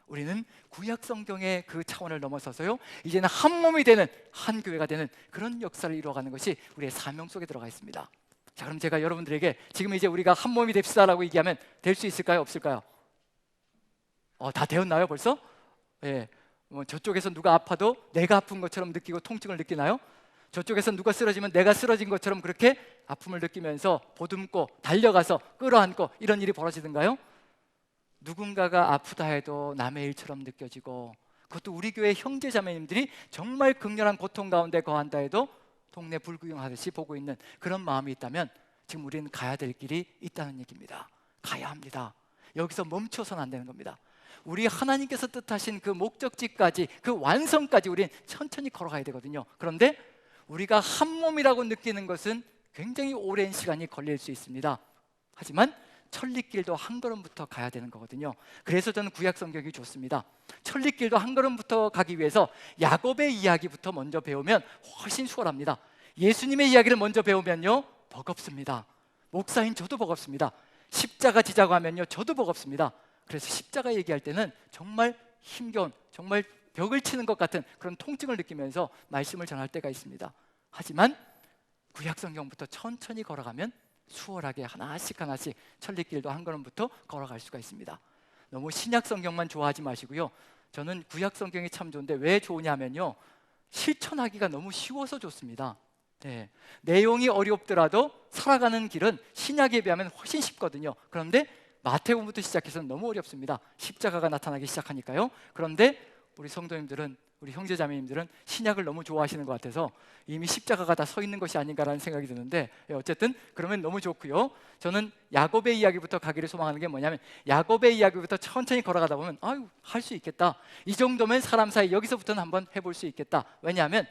우리는 구약 성경의 그 차원을 넘어서서요, 이제는 한 몸이 되는, 한 교회가 되는 그런 역사를 이루어가는 것이 우리의 사명 속에 들어가 있습니다. 자, 그럼 제가 여러분들에게 지금 이제 우리가 한 몸이 됩시다라고 얘기하면 될 수 있을까요? 없을까요? 다 되었나요 벌써? 예, 저쪽에서 누가 아파도 내가 아픈 것처럼 느끼고 통증을 느끼나요? 저쪽에서 누가 쓰러지면 내가 쓰러진 것처럼 그렇게 아픔을 느끼면서 보듬고 달려가서 끌어안고 이런 일이 벌어지던가요? 누군가가 아프다 해도 남의 일처럼 느껴지고, 그것도 우리 교회 형제 자매님들이 정말 극렬한 고통 가운데 거한다 해도 동네 불구경하듯이 보고 있는 그런 마음이 있다면 지금 우리는 가야 될 길이 있다는 얘기입니다. 가야 합니다. 여기서 멈춰서는 안 되는 겁니다. 우리 하나님께서 뜻하신 그 목적지까지, 그 완성까지 우리는 천천히 걸어가야 되거든요. 그런데 우리가 한 몸이라고 느끼는 것은 굉장히 오랜 시간이 걸릴 수 있습니다. 하지만 천리길도 한 걸음부터 가야 되는 거거든요. 그래서 저는 구약 성경이 좋습니다. 천리길도 한 걸음부터 가기 위해서 야곱의 이야기부터 먼저 배우면 훨씬 수월합니다. 예수님의 이야기를 먼저 배우면요, 버겁습니다. 목사인 저도 버겁습니다. 십자가 지자고 하면요, 저도 버겁습니다. 그래서 십자가 얘기할 때는 정말 힘겨운, 정말 벽을 치는 것 같은 그런 통증을 느끼면서 말씀을 전할 때가 있습니다. 하지만 구약 성경부터 천천히 걸어가면 수월하게 하나씩 하나씩 천리길도 한 걸음부터 걸어갈 수가 있습니다. 너무 신약 성경만 좋아하지 마시고요, 저는 구약 성경이 참 좋은데 왜 좋으냐면요, 실천하기가 너무 쉬워서 좋습니다. 네, 내용이 어렵더라도 살아가는 길은 신약에 비하면 훨씬 쉽거든요. 그런데 마태복음부터 시작해서 너무 어렵습니다. 십자가가 나타나기 시작하니까요. 그런데 우리 성도님들은, 우리 형제자매님들은 신약을 너무 좋아하시는 것 같아서 이미 십자가가 다 서 있는 것이 아닌가라는 생각이 드는데, 어쨌든 그러면 너무 좋고요. 저는 야곱의 이야기부터 가기를 소망하는 게 뭐냐면, 야곱의 이야기부터 천천히 걸어가다 보면 할 수 있겠다, 이 정도면 사람 사이 여기서부터는 한번 해볼 수 있겠다. 왜냐하면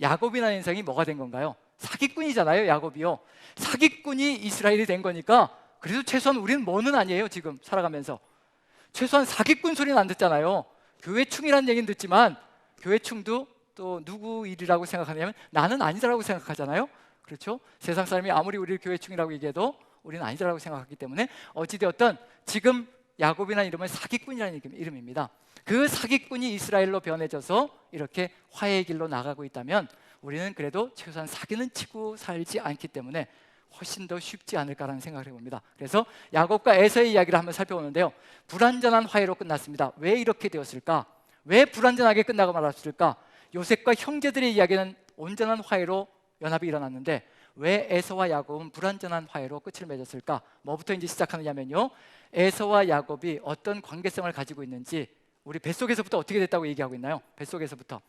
야곱이라는 인생이 뭐가 된 건가요? 사기꾼이잖아요. 야곱이요, 사기꾼이 이스라엘이 된 거니까 그래도 최소한 우리는 뭐는 아니에요. 지금 살아가면서 최소한 사기꾼 소리는 안 듣잖아요. 교회충이라는 얘기는 듣지만 교회충도 또 누구 일이라고 생각하냐면 나는 아니다라고 생각하잖아요. 그렇죠? 세상 사람이 아무리 우리를 교회충이라고 얘기해도 우리는 아니다라고 생각하기 때문에 어찌되었든 지금 야곱이라는 이름은 사기꾼이라는 이름입니다. 그 사기꾼이 이스라엘로 변해져서 이렇게 화해의 길로 나가고 있다면 우리는 그래도 최소한 사기는 치고 살지 않기 때문에 훨씬 더 쉽지 않을까라는 생각을 해봅니다. 그래서 야곱과 에서의 이야기를 한번 살펴보는데요, 불완전한 화해로 끝났습니다. 왜 이렇게 되었을까? 왜 불완전하게 끝나고 말았을까? 요셉과 형제들의 이야기는 온전한 화해로 연합이 일어났는데 왜 에서와 야곱은 불완전한 화해로 끝을 맺었을까? 뭐부터 이제 시작하느냐면요, 에서와 야곱이 어떤 관계성을 가지고 있는지 우리 뱃속에서부터 어떻게 됐다고 얘기하고 있나요? 뱃속에서부터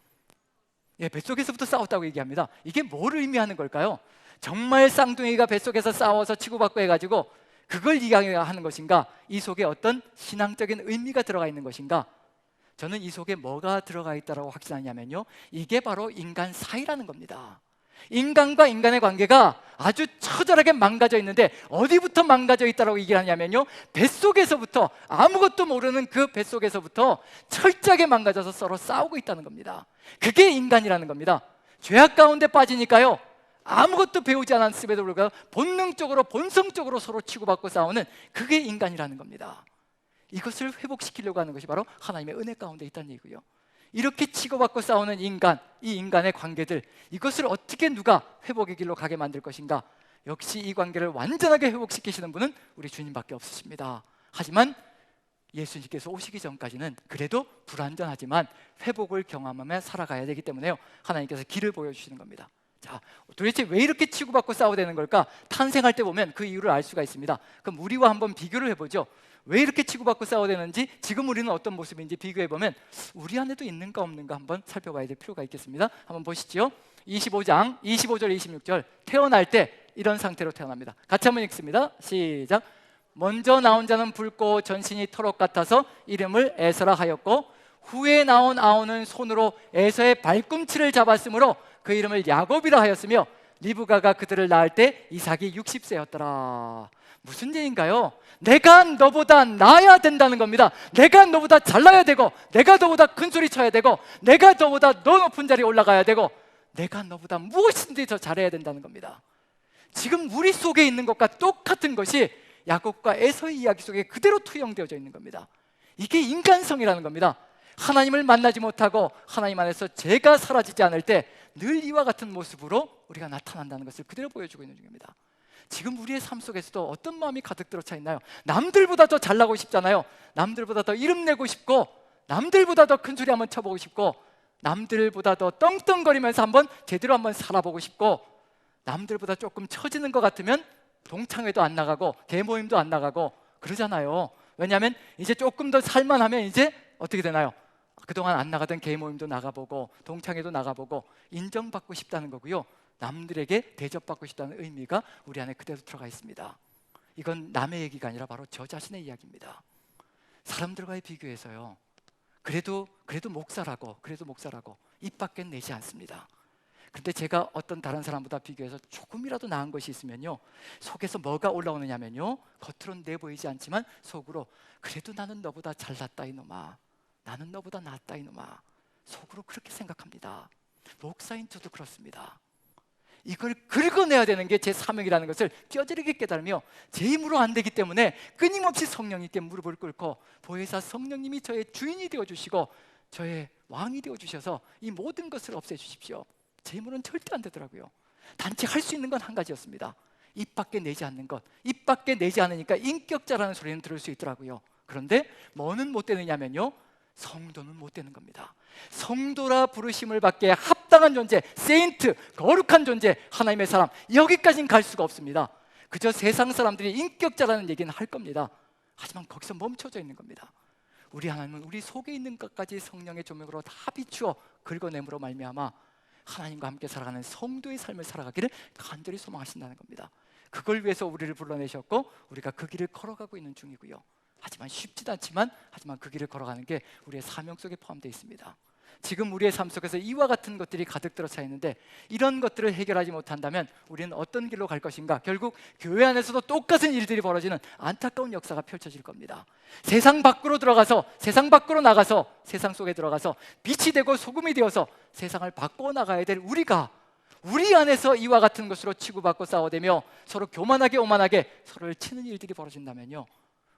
뱃속에서부터 싸웠다고 얘기합니다. 이게 뭐를 의미하는 걸까요? 정말 쌍둥이가 뱃속에서 싸워서 치고받고 해가지고 그걸 이야기하는 것인가? 이 속에 어떤 신앙적인 의미가 들어가 있는 것인가? 저는 이 속에 뭐가 들어가 있다고 확신하냐면요, 이게 바로 인간 사이라는 겁니다. 인간과 인간의 관계가 아주 처절하게 망가져 있는데 어디부터 망가져 있다고 얘기를 하냐면요, 뱃속에서부터, 아무것도 모르는 그 뱃속에서부터 철저하게 망가져서 서로 싸우고 있다는 겁니다. 그게 인간이라는 겁니다. 죄악 가운데 빠지니까요, 아무것도 배우지 않았음에도 불구하고 본능적으로, 본성적으로 서로 치고받고 싸우는 그게 인간이라는 겁니다. 이것을 회복시키려고 하는 것이 바로 하나님의 은혜 가운데 있다는 얘기고요. 이렇게 치고받고 싸우는 인간, 이 인간의 관계들, 이것을 어떻게 누가 회복의 길로 가게 만들 것인가? 역시 이 관계를 완전하게 회복시키시는 분은 우리 주님밖에 없으십니다. 하지만 예수님께서 오시기 전까지는 그래도 불완전하지만 회복을 경험하며 살아가야 되기 때문에요, 하나님께서 길을 보여주시는 겁니다. 자, 도대체 왜 이렇게 치고받고 싸워야 되는 걸까? 탄생할 때 보면 그 이유를 알 수가 있습니다. 그럼 우리와 한번 비교를 해보죠. 왜 이렇게 치고받고 싸워야 되는지, 지금 우리는 어떤 모습인지 비교해보면 우리 안에도 있는가 없는가 한번 살펴봐야 될 필요가 있겠습니다. 한번 보시죠. 25장 25절 26절, 태어날 때 이런 상태로 태어납니다. 같이 한번 읽습니다. 시작. 먼저 나온 자는 붉고 전신이 털옷 같아서 이름을 에서라 하였고, 후에 나온 아우는 손으로 에서의 발꿈치를 잡았으므로 그 이름을 야곱이라 하였으며, 리브가가 그들을 낳을 때 이삭이 60세였더라. 무슨 얘기인가요? 내가 너보다 나아야 된다는 겁니다. 내가 너보다 잘나야 되고, 내가 너보다 큰 소리 쳐야 되고, 내가 너보다 더 높은 자리에 올라가야 되고, 내가 너보다 무엇인지 더 잘해야 된다는 겁니다. 지금 우리 속에 있는 것과 똑같은 것이 야곱과 에서의 이야기 속에 그대로 투영되어져 있는 겁니다. 이게 인간성이라는 겁니다. 하나님을 만나지 못하고 하나님 안에서 죄가 사라지지 않을 때 늘 이와 같은 모습으로 우리가 나타난다는 것을 그대로 보여주고 있는 중입니다. 지금 우리의 삶 속에서도 어떤 마음이 가득 들어차 있나요? 남들보다 더 잘나고 싶잖아요. 남들보다 더 이름 내고 싶고, 남들보다 더 큰 소리 한번 쳐보고 싶고, 남들보다 더 떵떵거리면서 한번 제대로 한번 살아보고 싶고, 남들보다 조금 처지는 것 같으면 동창회도 안 나가고 대모임도 안 나가고 그러잖아요. 왜냐하면 이제 조금 더 살만하면 이제 어떻게 되나요? 그동안 안 나가던 개모임도 나가보고 동창회도 나가보고 인정받고 싶다는 거고요, 남들에게 대접받고 싶다는 의미가 우리 안에 그대로 들어가 있습니다. 이건 남의 얘기가 아니라 바로 저 자신의 이야기입니다. 사람들과의 비교해서요, 그래도 목사라고 입 밖에 내지 않습니다. 근데 제가 어떤 다른 사람보다 비교해서 조금이라도 나은 것이 있으면요, 속에서 뭐가 올라오느냐면요, 겉으로는 내보이지 않지만 속으로 그래도 나는 너보다 잘났다 이놈아, 나는 너보다 낫다 이놈아, 속으로 그렇게 생각합니다. 목사인 저도 그렇습니다. 이걸 긁어내야 되는 게 제 사명이라는 것을 뼈저리게 깨달으며, 제 힘으로 안 되기 때문에 끊임없이 성령님께 무릎을 꿇고, 보혜사 성령님이 저의 주인이 되어주시고 저의 왕이 되어주셔서 이 모든 것을 없애주십시오. 제 힘으로는 절대 안 되더라고요. 단지 할 수 있는 건 한 가지였습니다. 입 밖에 내지 않는 것. 입 밖에 내지 않으니까 인격자라는 소리는 들을 수 있더라고요. 그런데 뭐는 못 되느냐면요, 성도는 못 되는 겁니다. 성도라 부르심을 받기에 합당한 존재, 세인트, 거룩한 존재, 하나님의 사람, 여기까지는 갈 수가 없습니다. 그저 세상 사람들이 인격자라는 얘기는 할 겁니다. 하지만 거기서 멈춰져 있는 겁니다. 우리 하나님은 우리 속에 있는 것까지 성령의 조명으로 다 비추어 긁어내므로 말미암아 하나님과 함께 살아가는 성도의 삶을 살아가기를 간절히 소망하신다는 겁니다. 그걸 위해서 우리를 불러내셨고 우리가 그 길을 걸어가고 있는 중이고요. 하지만 쉽지도 않지만 그 길을 걸어가는 게 우리의 사명 속에 포함되어 있습니다. 지금 우리의 삶 속에서 이와 같은 것들이 가득 들어차 있는데, 이런 것들을 해결하지 못한다면 우리는 어떤 길로 갈 것인가? 결국 교회 안에서도 똑같은 일들이 벌어지는 안타까운 역사가 펼쳐질 겁니다. 세상 밖으로 나가서 세상 속에 들어가서 빛이 되고 소금이 되어서 세상을 바꿔 나가야 될 우리가, 우리 안에서 이와 같은 것으로 치고받고 싸워대며 서로 교만하게 오만하게 서로를 치는 일들이 벌어진다면요,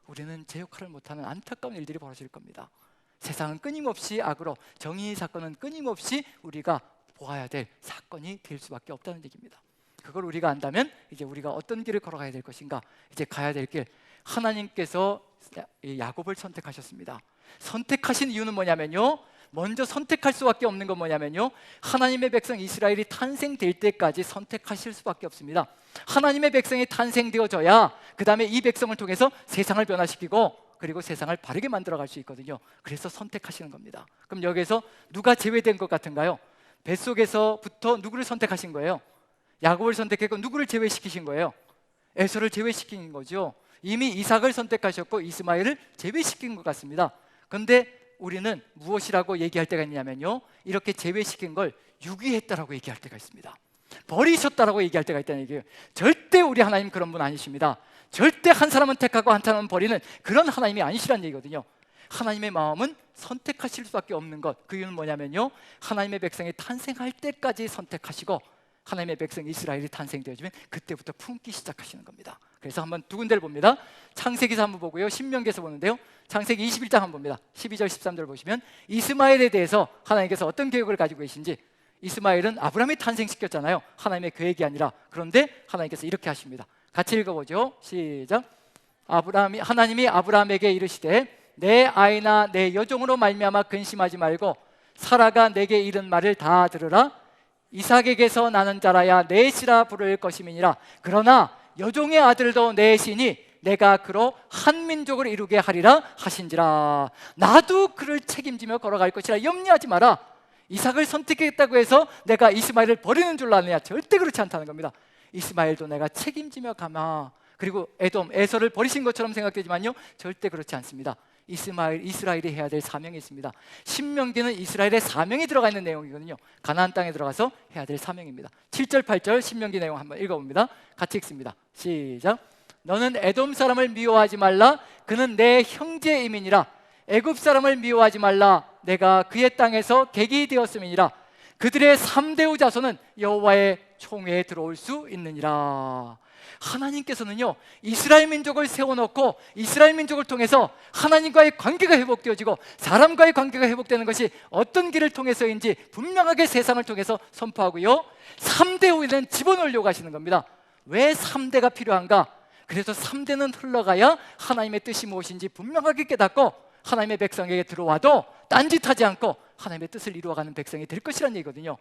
우리는 제 역할을 못하는 안타까운 일들이 벌어질 겁니다. 세상은 끊임없이 악으로, 정의 사건은 끊임없이 우리가 보아야 될 사건이 될 수밖에 없다는 얘기입니다. 그걸 우리가 안다면 이제 우리가 어떤 길을 걸어가야 될 것인가, 이제 가야 될 길, 하나님께서 야곱을 선택하셨습니다. 선택하신 이유는 뭐냐면요, 먼저 선택할 수밖에 없는 건 뭐냐면요, 하나님의 백성 이스라엘이 탄생될 때까지 선택하실 수밖에 없습니다. 하나님의 백성이 탄생되어져야 그 다음에 이 백성을 통해서 세상을 변화시키고 그리고 세상을 바르게 만들어갈 수 있거든요. 그래서 선택하시는 겁니다. 그럼 여기서 누가 제외된 것 같은가요? 뱃속에서부터 누구를 선택하신 거예요? 야곱을 선택했고 누구를 제외시키신 거예요? 에서를 제외시킨 거죠. 이미 이삭을 선택하셨고 이스마엘을 제외시킨 것 같습니다. 그런데 우리는 무엇이라고 얘기할 때가 있냐면요, 이렇게 제외시킨 걸 유기했다라고 얘기할 때가 있습니다. 버리셨다라고 얘기할 때가 있다는 얘기예요. 절대 우리 하나님 그런 분 아니십니다. 절대 한 사람은 택하고 한 사람은 버리는 그런 하나님이 아니시라는 얘기거든요. 하나님의 마음은 선택하실 수밖에 없는 것, 그 이유는 뭐냐면요, 하나님의 백성이 탄생할 때까지 선택하시고 하나님의 백성 이스라엘이 탄생되어지면 그때부터 품기 시작하시는 겁니다. 그래서 한번 두 군데를 봅니다. 창세기서 한번 보고요, 신명기에서 보는데요, 창세기 21장 한번 봅니다. 12절 13절 보시면 이스마엘에 대해서 하나님께서 어떤 계획을 가지고 계신지, 이스마엘은 아브라함이 탄생시켰잖아요. 하나님의 계획이 아니라. 그런데 하나님께서 이렇게 하십니다. 같이 읽어보죠. 시작. 하나님이 아브라함에게 이르시되 내 아이나 내 여종으로 말미암아 근심하지 말고 사라가 내게 이른 말을 다 들으라. 이삭에게서 나는 자라야 넷이라 부를 것임이니라. 그러나 여종의 아들도 넷이니 내가 그로 한 민족을 이루게 하리라 하신지라. 나도 그를 책임지며 걸어갈 것이라 염려하지 마라. 이삭을 선택했다고 해서 내가 이스마엘을 버리는 줄 아느냐? 절대 그렇지 않다는 겁니다. 이스마엘도 내가 책임지며 가마. 그리고 에돔, 에서를 버리신 것처럼 생각되지만요, 절대 그렇지 않습니다. 이스라엘이 해야 될 사명이 있습니다. 신명기는 이스라엘의 사명이 들어가 있는 내용이거든요. 가나안 땅에 들어가서 해야 될 사명입니다. 7절 8절 신명기 내용 한번 읽어봅니다. 같이 읽습니다. 시작. 너는 에돔 사람을 미워하지 말라. 그는 내 형제임이니라. 애굽 사람을 미워하지 말라. 내가 그의 땅에서 객이 되었음이니라. 그들의 3대우 자손은 여호와의 총회에 들어올 수 있느니라. 하나님께서는요, 이스라엘 민족을 세워놓고 이스라엘 민족을 통해서 하나님과의 관계가 회복되어지고 사람과의 관계가 회복되는 것이 어떤 길을 통해서인지 분명하게 세상을 통해서 선포하고요, 3대 후에는 집어넣으려고 하시는 겁니다. 왜 3대가 필요한가? 그래서 3대는 흘러가야 하나님의 뜻이 무엇인지 분명하게 깨닫고 하나님의 백성에게 들어와도 딴짓하지 않고 하나님의 뜻을 이루어가는 백성이 될 것이라는 얘기거든요.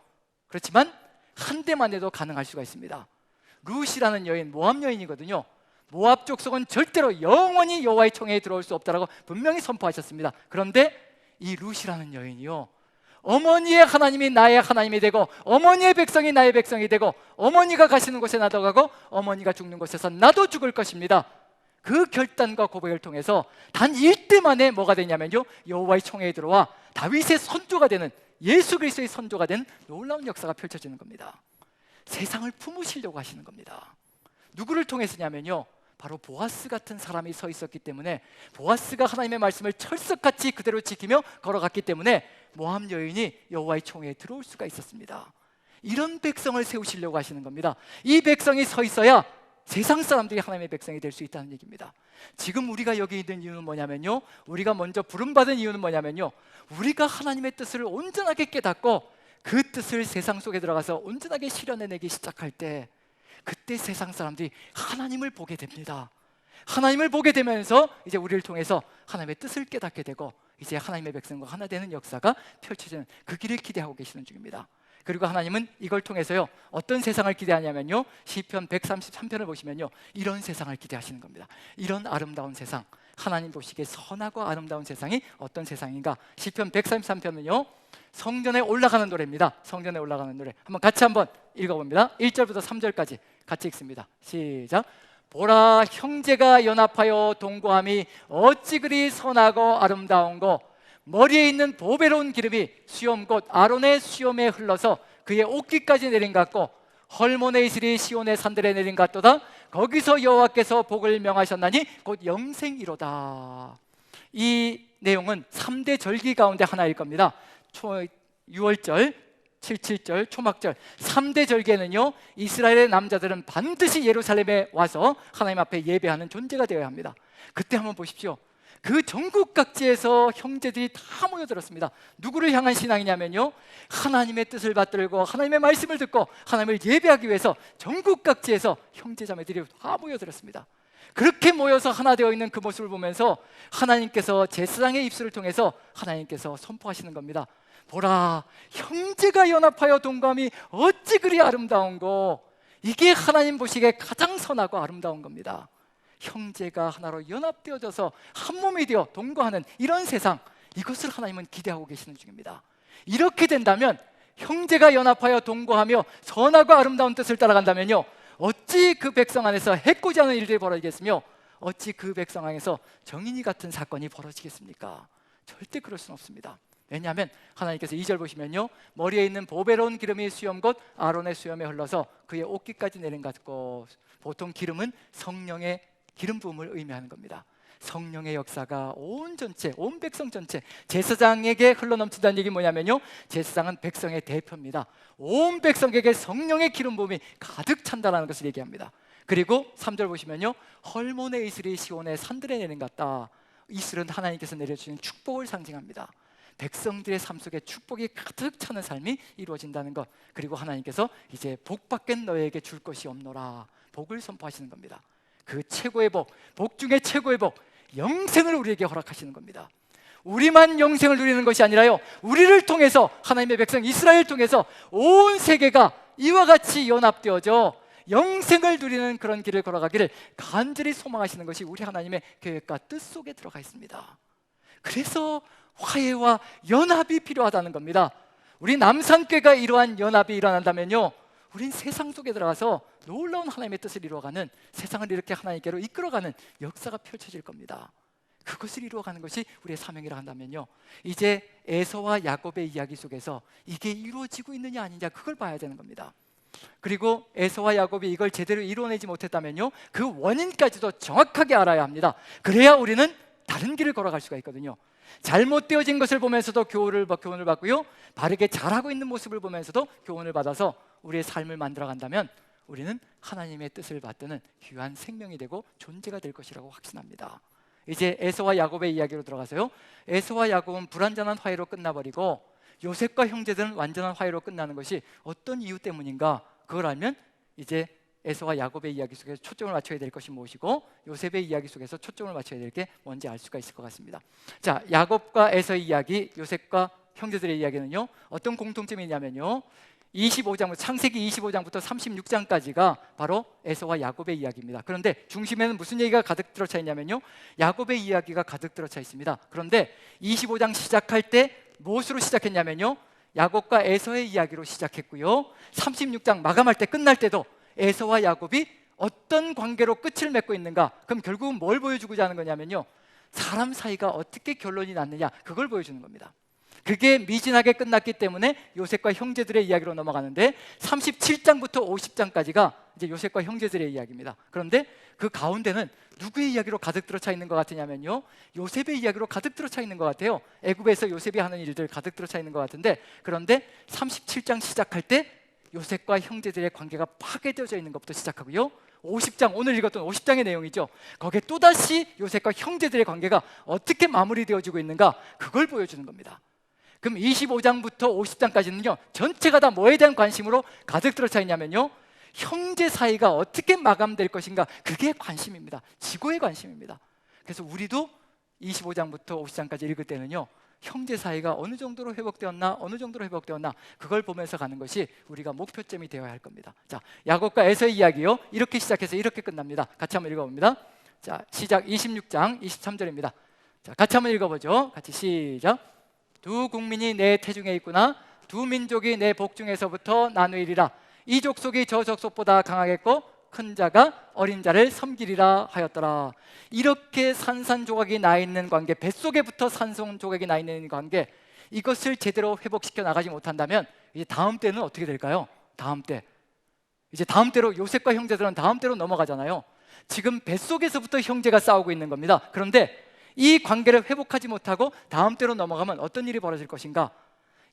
그렇지만 한 대만 해도 가능할 수가 있습니다. 룻이라는 여인, 모압 여인이거든요. 모압 족속은 절대로 영원히 여호와의 총회에 들어올 수 없다라고 분명히 선포하셨습니다. 그런데 이 룻이라는 여인이요, 어머니의 하나님이 나의 하나님이 되고 어머니의 백성이 나의 백성이 되고 어머니가 가시는 곳에 나도 가고 어머니가 죽는 곳에서 나도 죽을 것입니다. 그 결단과 고백을 통해서 단 1대 만에 뭐가 되냐면요, 여호와의 총회에 들어와 다윗의 선조가 되는, 예수 그리스도의 선조가 된 놀라운 역사가 펼쳐지는 겁니다. 세상을 품으시려고 하시는 겁니다. 누구를 통해서냐면요, 바로 보아스 같은 사람이 서 있었기 때문에, 보아스가 하나님의 말씀을 철석같이 그대로 지키며 걸어갔기 때문에 모압 여인이 여호와의 총회에 들어올 수가 있었습니다. 이런 백성을 세우시려고 하시는 겁니다. 이 백성이 서 있어야 세상 사람들이 하나님의 백성이 될 수 있다는 얘기입니다. 지금 우리가 여기 있는 이유는 뭐냐면요, 우리가 먼저 부름받은 이유는 뭐냐면요, 우리가 하나님의 뜻을 온전하게 깨닫고 그 뜻을 세상 속에 들어가서 온전하게 실현해내기 시작할 때, 그때 세상 사람들이 하나님을 보게 됩니다. 하나님을 보게 되면서 이제 우리를 통해서 하나님의 뜻을 깨닫게 되고 이제 하나님의 백성과 하나 되는 역사가 펼쳐지는 그 길을 기대하고 계시는 중입니다. 그리고 하나님은 이걸 통해서요, 어떤 세상을 기대하냐면요, 시편 133편을 보시면요, 이런 세상을 기대하시는 겁니다. 이런 아름다운 세상, 하나님 보시기에 선하고 아름다운 세상이 어떤 세상인가? 시편 133편은요 성전에 올라가는 노래입니다. 성전에 올라가는 노래 한번 읽어봅니다. 1절부터 3절까지 같이 읽습니다. 시작. 보라, 형제가 연합하여 동거함이 어찌 그리 선하고 아름다운고, 머리에 있는 보배로운 기름이 수염 곧 아론의 수염에 흘러서 그의 옷깃까지 내린 것 같고, 헐몬의 이슬이 시온의 산들에 내린 것 같도다. 거기서 여호와께서 복을 명하셨나니 곧 영생이로다. 이 내용은 3대 절기 가운데 하나일 겁니다. 6월절, 77절, 초막절 3대 절기에는요, 이스라엘의 남자들은 반드시 예루살렘에 와서 하나님 앞에 예배하는 존재가 되어야 합니다. 그때 한번 보십시오. 그 전국 각지에서 형제들이 다 모여들었습니다. 누구를 향한 신앙이냐면요, 하나님의 뜻을 받들고 하나님의 말씀을 듣고 하나님을 예배하기 위해서 전국 각지에서 형제자매들이 다 모여들었습니다. 그렇게 모여서 하나 되어 있는 그 모습을 보면서 하나님께서 제사장의 입술을 통해서 하나님께서 선포하시는 겁니다. 보라, 형제가 연합하여 동거함이 어찌 그리 아름다운고. 이게 하나님 보시기에 가장 선하고 아름다운 겁니다. 형제가 하나로 연합되어져서 한 몸이 되어 동거하는 이런 세상, 이것을 하나님은 기대하고 계시는 중입니다. 이렇게 된다면, 형제가 연합하여 동거하며 선하고 아름다운 뜻을 따라간다면요, 어찌 그 백성 안에서 해코지 않은 일들이 벌어지겠으며 어찌 그 백성 안에서 정인이 같은 사건이 벌어지겠습니까? 절대 그럴 수는 없습니다. 왜냐하면 하나님께서 2절 보시면요, 머리에 있는 보배로운 기름이 수염 곧 아론의 수염에 흘러서 그의 옷깃까지 내린 것 같고, 보통 기름은 성령의 기름 부음을 의미하는 겁니다. 성령의 역사가 온 전체, 온 백성 전체, 제사장에게 흘러넘친다는 얘기 뭐냐면요, 제사장은 백성의 대표입니다. 온 백성에게 성령의 기름 부음이 가득 찬다는 것을 얘기합니다. 그리고 3절 보시면요, 헐몬의 이슬이 시온의 산들에 내린 것 같다. 이슬은 하나님께서 내려주신 축복을 상징합니다. 백성들의 삶 속에 축복이 가득 차는 삶이 이루어진다는 것, 그리고 하나님께서 이제 복받겐 너에게 줄 것이 없노라, 복을 선포하시는 겁니다. 그 최고의 복, 복 중에 최고의 복, 영생을 우리에게 허락하시는 겁니다. 우리만 영생을 누리는 것이 아니라요, 우리를 통해서, 하나님의 백성 이스라엘을 통해서 온 세계가 이와 같이 연합되어져 영생을 누리는 그런 길을 걸어가기를 간절히 소망하시는 것이 우리 하나님의 계획과 뜻 속에 들어가 있습니다. 그래서 화해와 연합이 필요하다는 겁니다. 우리 남산교회가 이러한 연합이 일어난다면요, 우린 세상 속에 들어가서 놀라운 하나님의 뜻을 이루어가는, 세상을 이렇게 하나님께로 이끌어가는 역사가 펼쳐질 겁니다. 그것을 이루어가는 것이 우리의 사명이라 한다면요, 이제 에서와 야곱의 이야기 속에서 이게 이루어지고 있느냐 아니냐, 그걸 봐야 되는 겁니다. 그리고 에서와 야곱이 이걸 제대로 이루어내지 못했다면요, 그 원인까지도 정확하게 알아야 합니다. 그래야 우리는 다른 길을 걸어갈 수가 있거든요. 잘못되어진 것을 보면서도 교훈을 받고요, 바르게 잘하고 있는 모습을 보면서도 교훈을 받아서 우리의 삶을 만들어간다면 우리는 하나님의 뜻을 받드는 귀한 생명이 되고 존재가 될 것이라고 확신합니다. 이제 에서와 야곱의 이야기로 들어가서요, 에서와 야곱은 불완전한 화해로 끝나버리고 요셉과 형제들은 완전한 화해로 끝나는 것이 어떤 이유 때문인가, 그걸 알면 이제 에서와 야곱의 이야기 속에서 초점을 맞춰야 될 것이 무엇이고 요셉의 이야기 속에서 초점을 맞춰야 될 게 뭔지 알 수가 있을 것 같습니다. 자, 야곱과 에서의 이야기, 요셉과 형제들의 이야기는요, 어떤 공통점이 있냐면요, 25장부터, 창세기 25장부터 36장까지가 바로 에서와 야곱의 이야기입니다. 그런데 중심에는 무슨 얘기가 가득 들어차 있냐면요, 야곱의 이야기가 가득 들어차 있습니다. 그런데 25장 시작할 때 무엇으로 시작했냐면요, 야곱과 에서의 이야기로 시작했고요, 36장 마감할 때, 끝날 때도 에서와 야곱이 어떤 관계로 끝을 맺고 있는가, 그럼 결국은 뭘 보여주고자 하는 거냐면요, 사람 사이가 어떻게 결론이 났느냐, 그걸 보여주는 겁니다. 그게 미진하게 끝났기 때문에 요셉과 형제들의 이야기로 넘어가는데 37장부터 50장까지가 이제 요셉과 형제들의 이야기입니다. 그런데 그 가운데는 누구의 이야기로 가득 들어차 있는 것 같으냐면요, 요셉의 이야기로 가득 들어차 있는 것 같아요. 애굽에서 요셉이 하는 일들 가득 들어차 있는 것 같은데, 그런데 37장 시작할 때 요셉과 형제들의 관계가 파괴되어져 있는 것부터 시작하고요, 50장, 오늘 읽었던 50장의 내용이죠. 거기에 또다시 요셉과 형제들의 관계가 어떻게 마무리되어지고 있는가, 그걸 보여주는 겁니다. 그럼 25장부터 50장까지는요, 전체가 다 뭐에 대한 관심으로 가득 들어차 있냐면요, 형제 사이가 어떻게 마감될 것인가, 그게 관심입니다. 지고의 관심입니다. 그래서 우리도 25장부터 50장까지 읽을 때는요, 형제 사이가 어느 정도로 회복되었나, 어느 정도로 회복되었나, 그걸 보면서 가는 것이 우리가 목표점이 되어야 할 겁니다. 자, 야곱과 에서의 이야기요, 이렇게 시작해서 이렇게 끝납니다. 같이 한번 읽어봅니다. 자, 시작 26장 23절입니다. 자, 같이 한번 읽어보죠. 같이 시작. 두 국민이 내 태중에 있구나, 두 민족이 내 복중에서부터 나누이리라. 이 족속이 저 족속보다 강하겠고 큰 자가 어린 자를 섬기리라 하였더라. 이렇게 산산조각이 나 있는 관계, 뱃속에부터 산산조각이 나 있는 관계, 이것을 제대로 회복시켜 나가지 못한다면 이제 다음 때는 어떻게 될까요? 다음 때, 이제 다음 때로, 요셉과 형제들은 다음 때로 넘어가잖아요. 지금 뱃속에서부터 형제가 싸우고 있는 겁니다. 그런데 이 관계를 회복하지 못하고 다음 때로 넘어가면 어떤 일이 벌어질 것인가?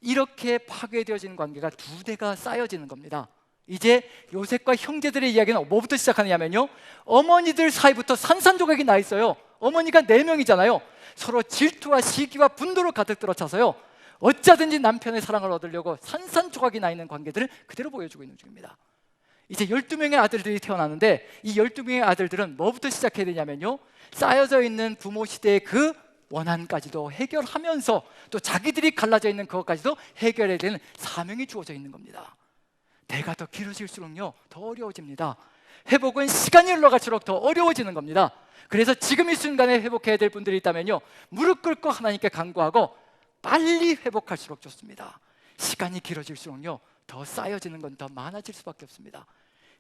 이렇게 파괴되어지는 관계가 두 대가 쌓여지는 겁니다. 이제 요셉과 형제들의 이야기는 뭐부터 시작하느냐면요, 어머니들 사이부터 산산조각이 나 있어요. 어머니가 4명이잖아요. 서로 질투와 시기와 분노로 가득 들어차서요, 어쩌든지 남편의 사랑을 얻으려고 산산조각이 나 있는 관계들을 그대로 보여주고 있는 중입니다. 이제 12명의 아들들이 태어나는데 이 12명의 아들들은 뭐부터 시작해야 되냐면요, 쌓여져 있는 부모 시대의 그 원한까지도 해결하면서 또 자기들이 갈라져 있는 그것까지도 해결해야 되는 사명이 주어져 있는 겁니다. 대가 더 길어질수록요, 더 어려워집니다. 회복은 시간이 흘러갈수록 더 어려워지는 겁니다. 그래서 지금 이 순간에 회복해야 될 분들이 있다면요, 무릎 꿇고 하나님께 간구하고 빨리 회복할수록 좋습니다. 시간이 길어질수록요, 더 쌓여지는 건 더 많아질 수밖에 없습니다.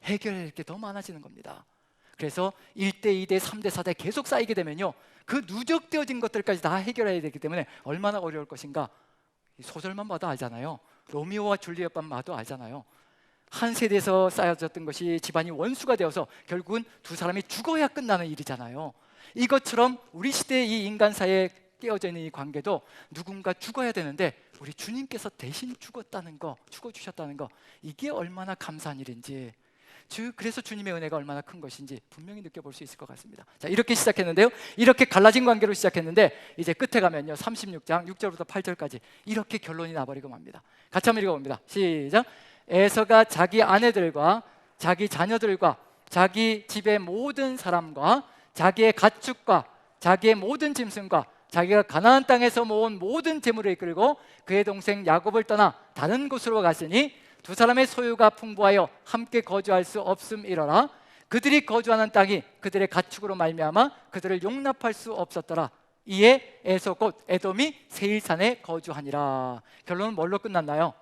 해결해야 할 게 더 많아지는 겁니다. 그래서 1대, 2대, 3대, 4대 계속 쌓이게 되면요, 그 누적되어진 것들까지 다 해결해야 되기 때문에 얼마나 어려울 것인가, 소설만 봐도 알잖아요. 로미오와 줄리엣만 봐도 알잖아요. 한 세대에서 쌓여졌던 것이 집안이 원수가 되어서 결국은 두 사람이 죽어야 끝나는 일이잖아요. 이것처럼 우리 시대의 이 인간 사이에 깨어져 있는 이 관계도 누군가 죽어야 되는데 우리 주님께서 대신 죽었다는 거, 죽어주셨다는 거, 이게 얼마나 감사한 일인지, 그래서 주님의 은혜가 얼마나 큰 것인지 분명히 느껴볼 수 있을 것 같습니다. 자, 이렇게 시작했는데요, 이렇게 갈라진 관계로 시작했는데 이제 끝에 가면요, 36장 6절부터 8절까지 이렇게 결론이 나버리고 맙니다. 같이 한번 읽어봅니다. 시작. 에서가 자기 아내들과 자기 자녀들과 자기 집의 모든 사람과 자기의 가축과 자기의 모든 짐승과 자기가 가나안 땅에서 모은 모든 재물을 이끌고 그의 동생 야곱을 떠나 다른 곳으로 갔으니 두 사람의 소유가 풍부하여 함께 거주할 수 없음이러라. 그들이 거주하는 땅이 그들의 가축으로 말미암아 그들을 용납할 수 없었더라. 이에 에서 곧 에돔이 세일산에 거주하니라. 결론은 뭘로 끝났나요?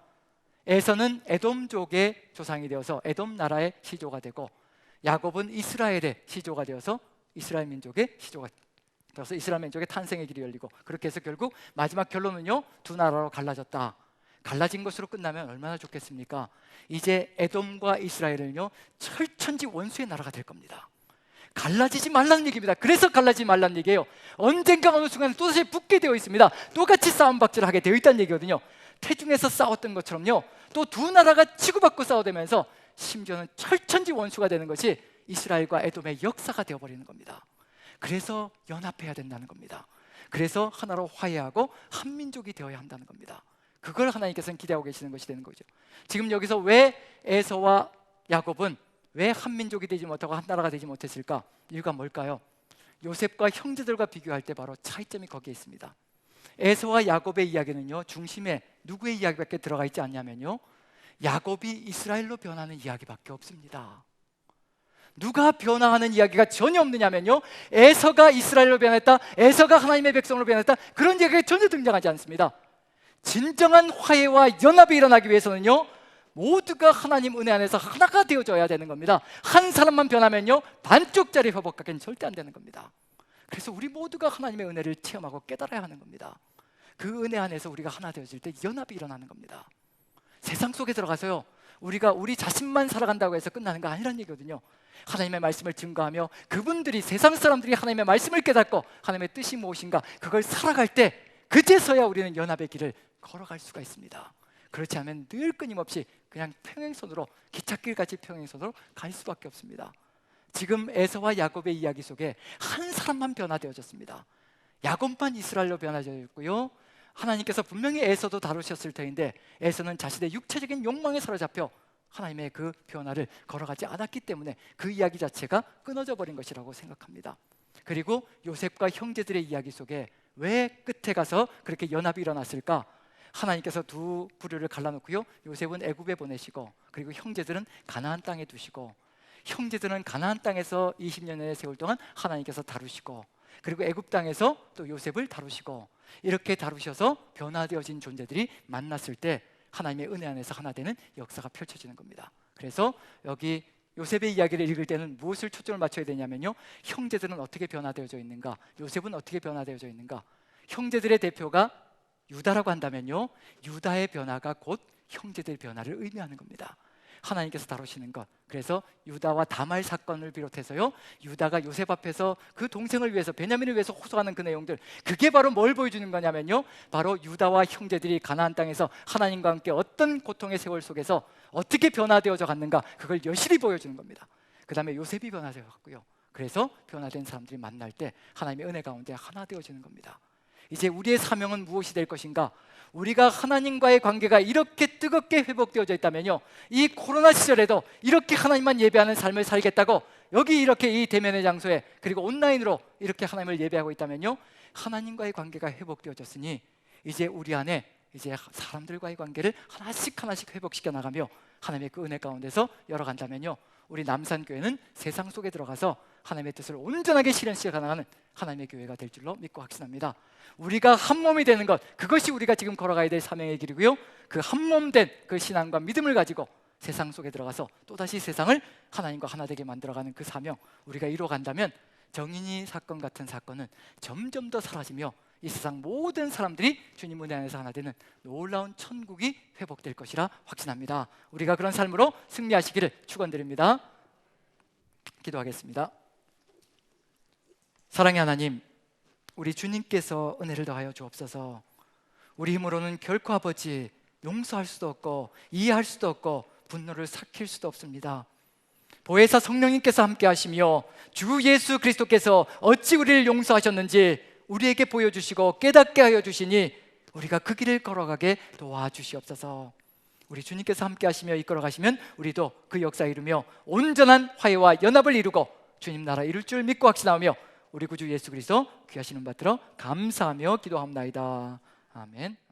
에서는 에돔족의 조상이 되어서 에돔 나라의 시조가 되고, 야곱은 이스라엘의 시조가 되어서 이스라엘 민족의 시조가 되어서 이스라엘 민족의 탄생의 길이 열리고, 그렇게 해서 결국 마지막 결론은요, 두 나라로 갈라졌다. 갈라진 것으로 끝나면 얼마나 좋겠습니까? 이제 에돔과 이스라엘은요, 철천지 원수의 나라가 될 겁니다. 갈라지지 말라는 얘기입니다. 그래서 갈라지지 말라는 얘기예요. 언젠가 어느 순간 또다시 붙게 되어 있습니다. 똑같이 싸움박질을 하게 되어 있다는 얘기거든요. 태중에서 싸웠던 것처럼요, 또 두 나라가 치고받고 싸워대면서 심지어는 철천지 원수가 되는 것이 이스라엘과 에돔의 역사가 되어버리는 겁니다. 그래서 연합해야 된다는 겁니다. 그래서 하나로 화해하고 한민족이 되어야 한다는 겁니다. 그걸 하나님께서는 기대하고 계시는 것이 되는 거죠. 지금 여기서 왜 에서와 야곱은 왜 한민족이 되지 못하고 한 나라가 되지 못했을까? 이유가 뭘까요? 요셉과 형제들과 비교할 때 바로 차이점이 거기에 있습니다. 에서와 야곱의 이야기는요, 중심에 누구의 이야기밖에 들어가 있지 않냐면요, 야곱이 이스라엘로 변하는 이야기밖에 없습니다. 누가 변화하는 이야기가 전혀 없느냐면요, 에서가 이스라엘로 변했다, 에서가 하나님의 백성으로 변했다, 그런 이야기가 전혀 등장하지 않습니다. 진정한 화해와 연합이 일어나기 위해서는요, 모두가 하나님 은혜 안에서 하나가 되어져야 되는 겁니다. 한 사람만 변하면요, 반쪽짜리 회복하기는 절대 안 되는 겁니다. 그래서 우리 모두가 하나님의 은혜를 체험하고 깨달아야 하는 겁니다. 그 은혜 안에서 우리가 하나 되어질 때 연합이 일어나는 겁니다. 세상 속에 들어가서요, 우리가 우리 자신만 살아간다고 해서 끝나는 거 아니란 얘기거든요. 하나님의 말씀을 증거하며 그분들이, 세상 사람들이 하나님의 말씀을 깨닫고 하나님의 뜻이 무엇인가 그걸 살아갈 때, 그제서야 우리는 연합의 길을 걸어갈 수가 있습니다. 그렇지 않으면 늘 끊임없이 그냥 평행선으로, 기찻길같이 평행선으로 갈 수밖에 없습니다. 지금 에서와 야곱의 이야기 속에 한 사람만 변화되어졌습니다. 야곱만 이스라엘로 변화되었고요, 하나님께서 분명히 에서도 다루셨을 터인데 에서는 자신의 육체적인 욕망에 사로잡혀 하나님의 그 변화를 걸어가지 않았기 때문에 그 이야기 자체가 끊어져 버린 것이라고 생각합니다. 그리고 요셉과 형제들의 이야기 속에 왜 끝에 가서 그렇게 연합이 일어났을까? 하나님께서 두 부류를 갈라놓고요, 요셉은 애굽에 보내시고, 그리고 형제들은 가나안 땅에 두시고, 형제들은 가나안 땅에서 20년의 세월 동안 하나님께서 다루시고, 그리고 애굽 땅에서 또 요셉을 다루시고, 이렇게 다루셔서 변화되어진 존재들이 만났을 때 하나님의 은혜 안에서 하나 되는 역사가 펼쳐지는 겁니다. 그래서 여기 요셉의 이야기를 읽을 때는 무엇을 초점을 맞춰야 되냐면요, 형제들은 어떻게 변화되어져 있는가, 요셉은 어떻게 변화되어져 있는가. 형제들의 대표가 유다라고 한다면요, 유다의 변화가 곧 형제들의 변화를 의미하는 겁니다. 하나님께서 다루시는 것. 그래서 유다와 다말 사건을 비롯해서요, 유다가 요셉 앞에서 그 동생을 위해서, 베냐민을 위해서 호소하는 그 내용들, 그게 바로 뭘 보여주는 거냐면요, 바로 유다와 형제들이 가나안 땅에서 하나님과 함께 어떤 고통의 세월 속에서 어떻게 변화되어져 갔는가, 그걸 여실히 보여주는 겁니다. 그 다음에 요셉이 변화되어 갔고요, 그래서 변화된 사람들이 만날 때 하나님의 은혜 가운데 하나 되어지는 겁니다. 이제 우리의 사명은 무엇이 될 것인가? 우리가 하나님과의 관계가 이렇게 뜨겁게 회복되어져 있다면요, 이 코로나 시절에도 이렇게 하나님만 예배하는 삶을 살겠다고 여기 이렇게 이 대면의 장소에, 그리고 온라인으로 이렇게 하나님을 예배하고 있다면요, 하나님과의 관계가 회복되어졌으니 이제 우리 안에 이제 사람들과의 관계를 하나씩 하나씩 회복시켜 나가며 하나님의 그 은혜 가운데서 열어간다면요, 우리 남산교회는 세상 속에 들어가서 하나님의 뜻을 온전하게 실현시켜 나가는 하나님의 교회가 될 줄로 믿고 확신합니다. 우리가 한 몸이 되는 것, 그것이 우리가 지금 걸어가야 될 사명의 길이고요, 그 한 몸 된 그 신앙과 믿음을 가지고 세상 속에 들어가서 또다시 세상을 하나님과 하나 되게 만들어가는 그 사명, 우리가 이루어간다면 정인이 사건 같은 사건은 점점 더 사라지며 이 세상 모든 사람들이 주님 은혜 안에서 하나 되는 놀라운 천국이 회복될 것이라 확신합니다. 우리가 그런 삶으로 승리하시기를 축원드립니다. 기도하겠습니다. 사랑의 하나님, 우리 주님께서 은혜를 더하여 주옵소서. 우리 힘으로는 결코 아버지 용서할 수도 없고 이해할 수도 없고 분노를 삭힐 수도 없습니다. 보혜사 성령님께서 함께 하시며 주 예수 그리스도께서 어찌 우리를 용서하셨는지 우리에게 보여주시고 깨닫게 하여 주시니 우리가 그 길을 걸어가게 도와주시옵소서. 우리 주님께서 함께 하시며 이끌어 가시면 우리도 그 역사 이루며 온전한 화해와 연합을 이루고 주님 나라 이룰 줄 믿고 확신하며 우리 구주 예수 그리스도 귀하신 은 받들어 감사하며 기도합나이다. 아멘.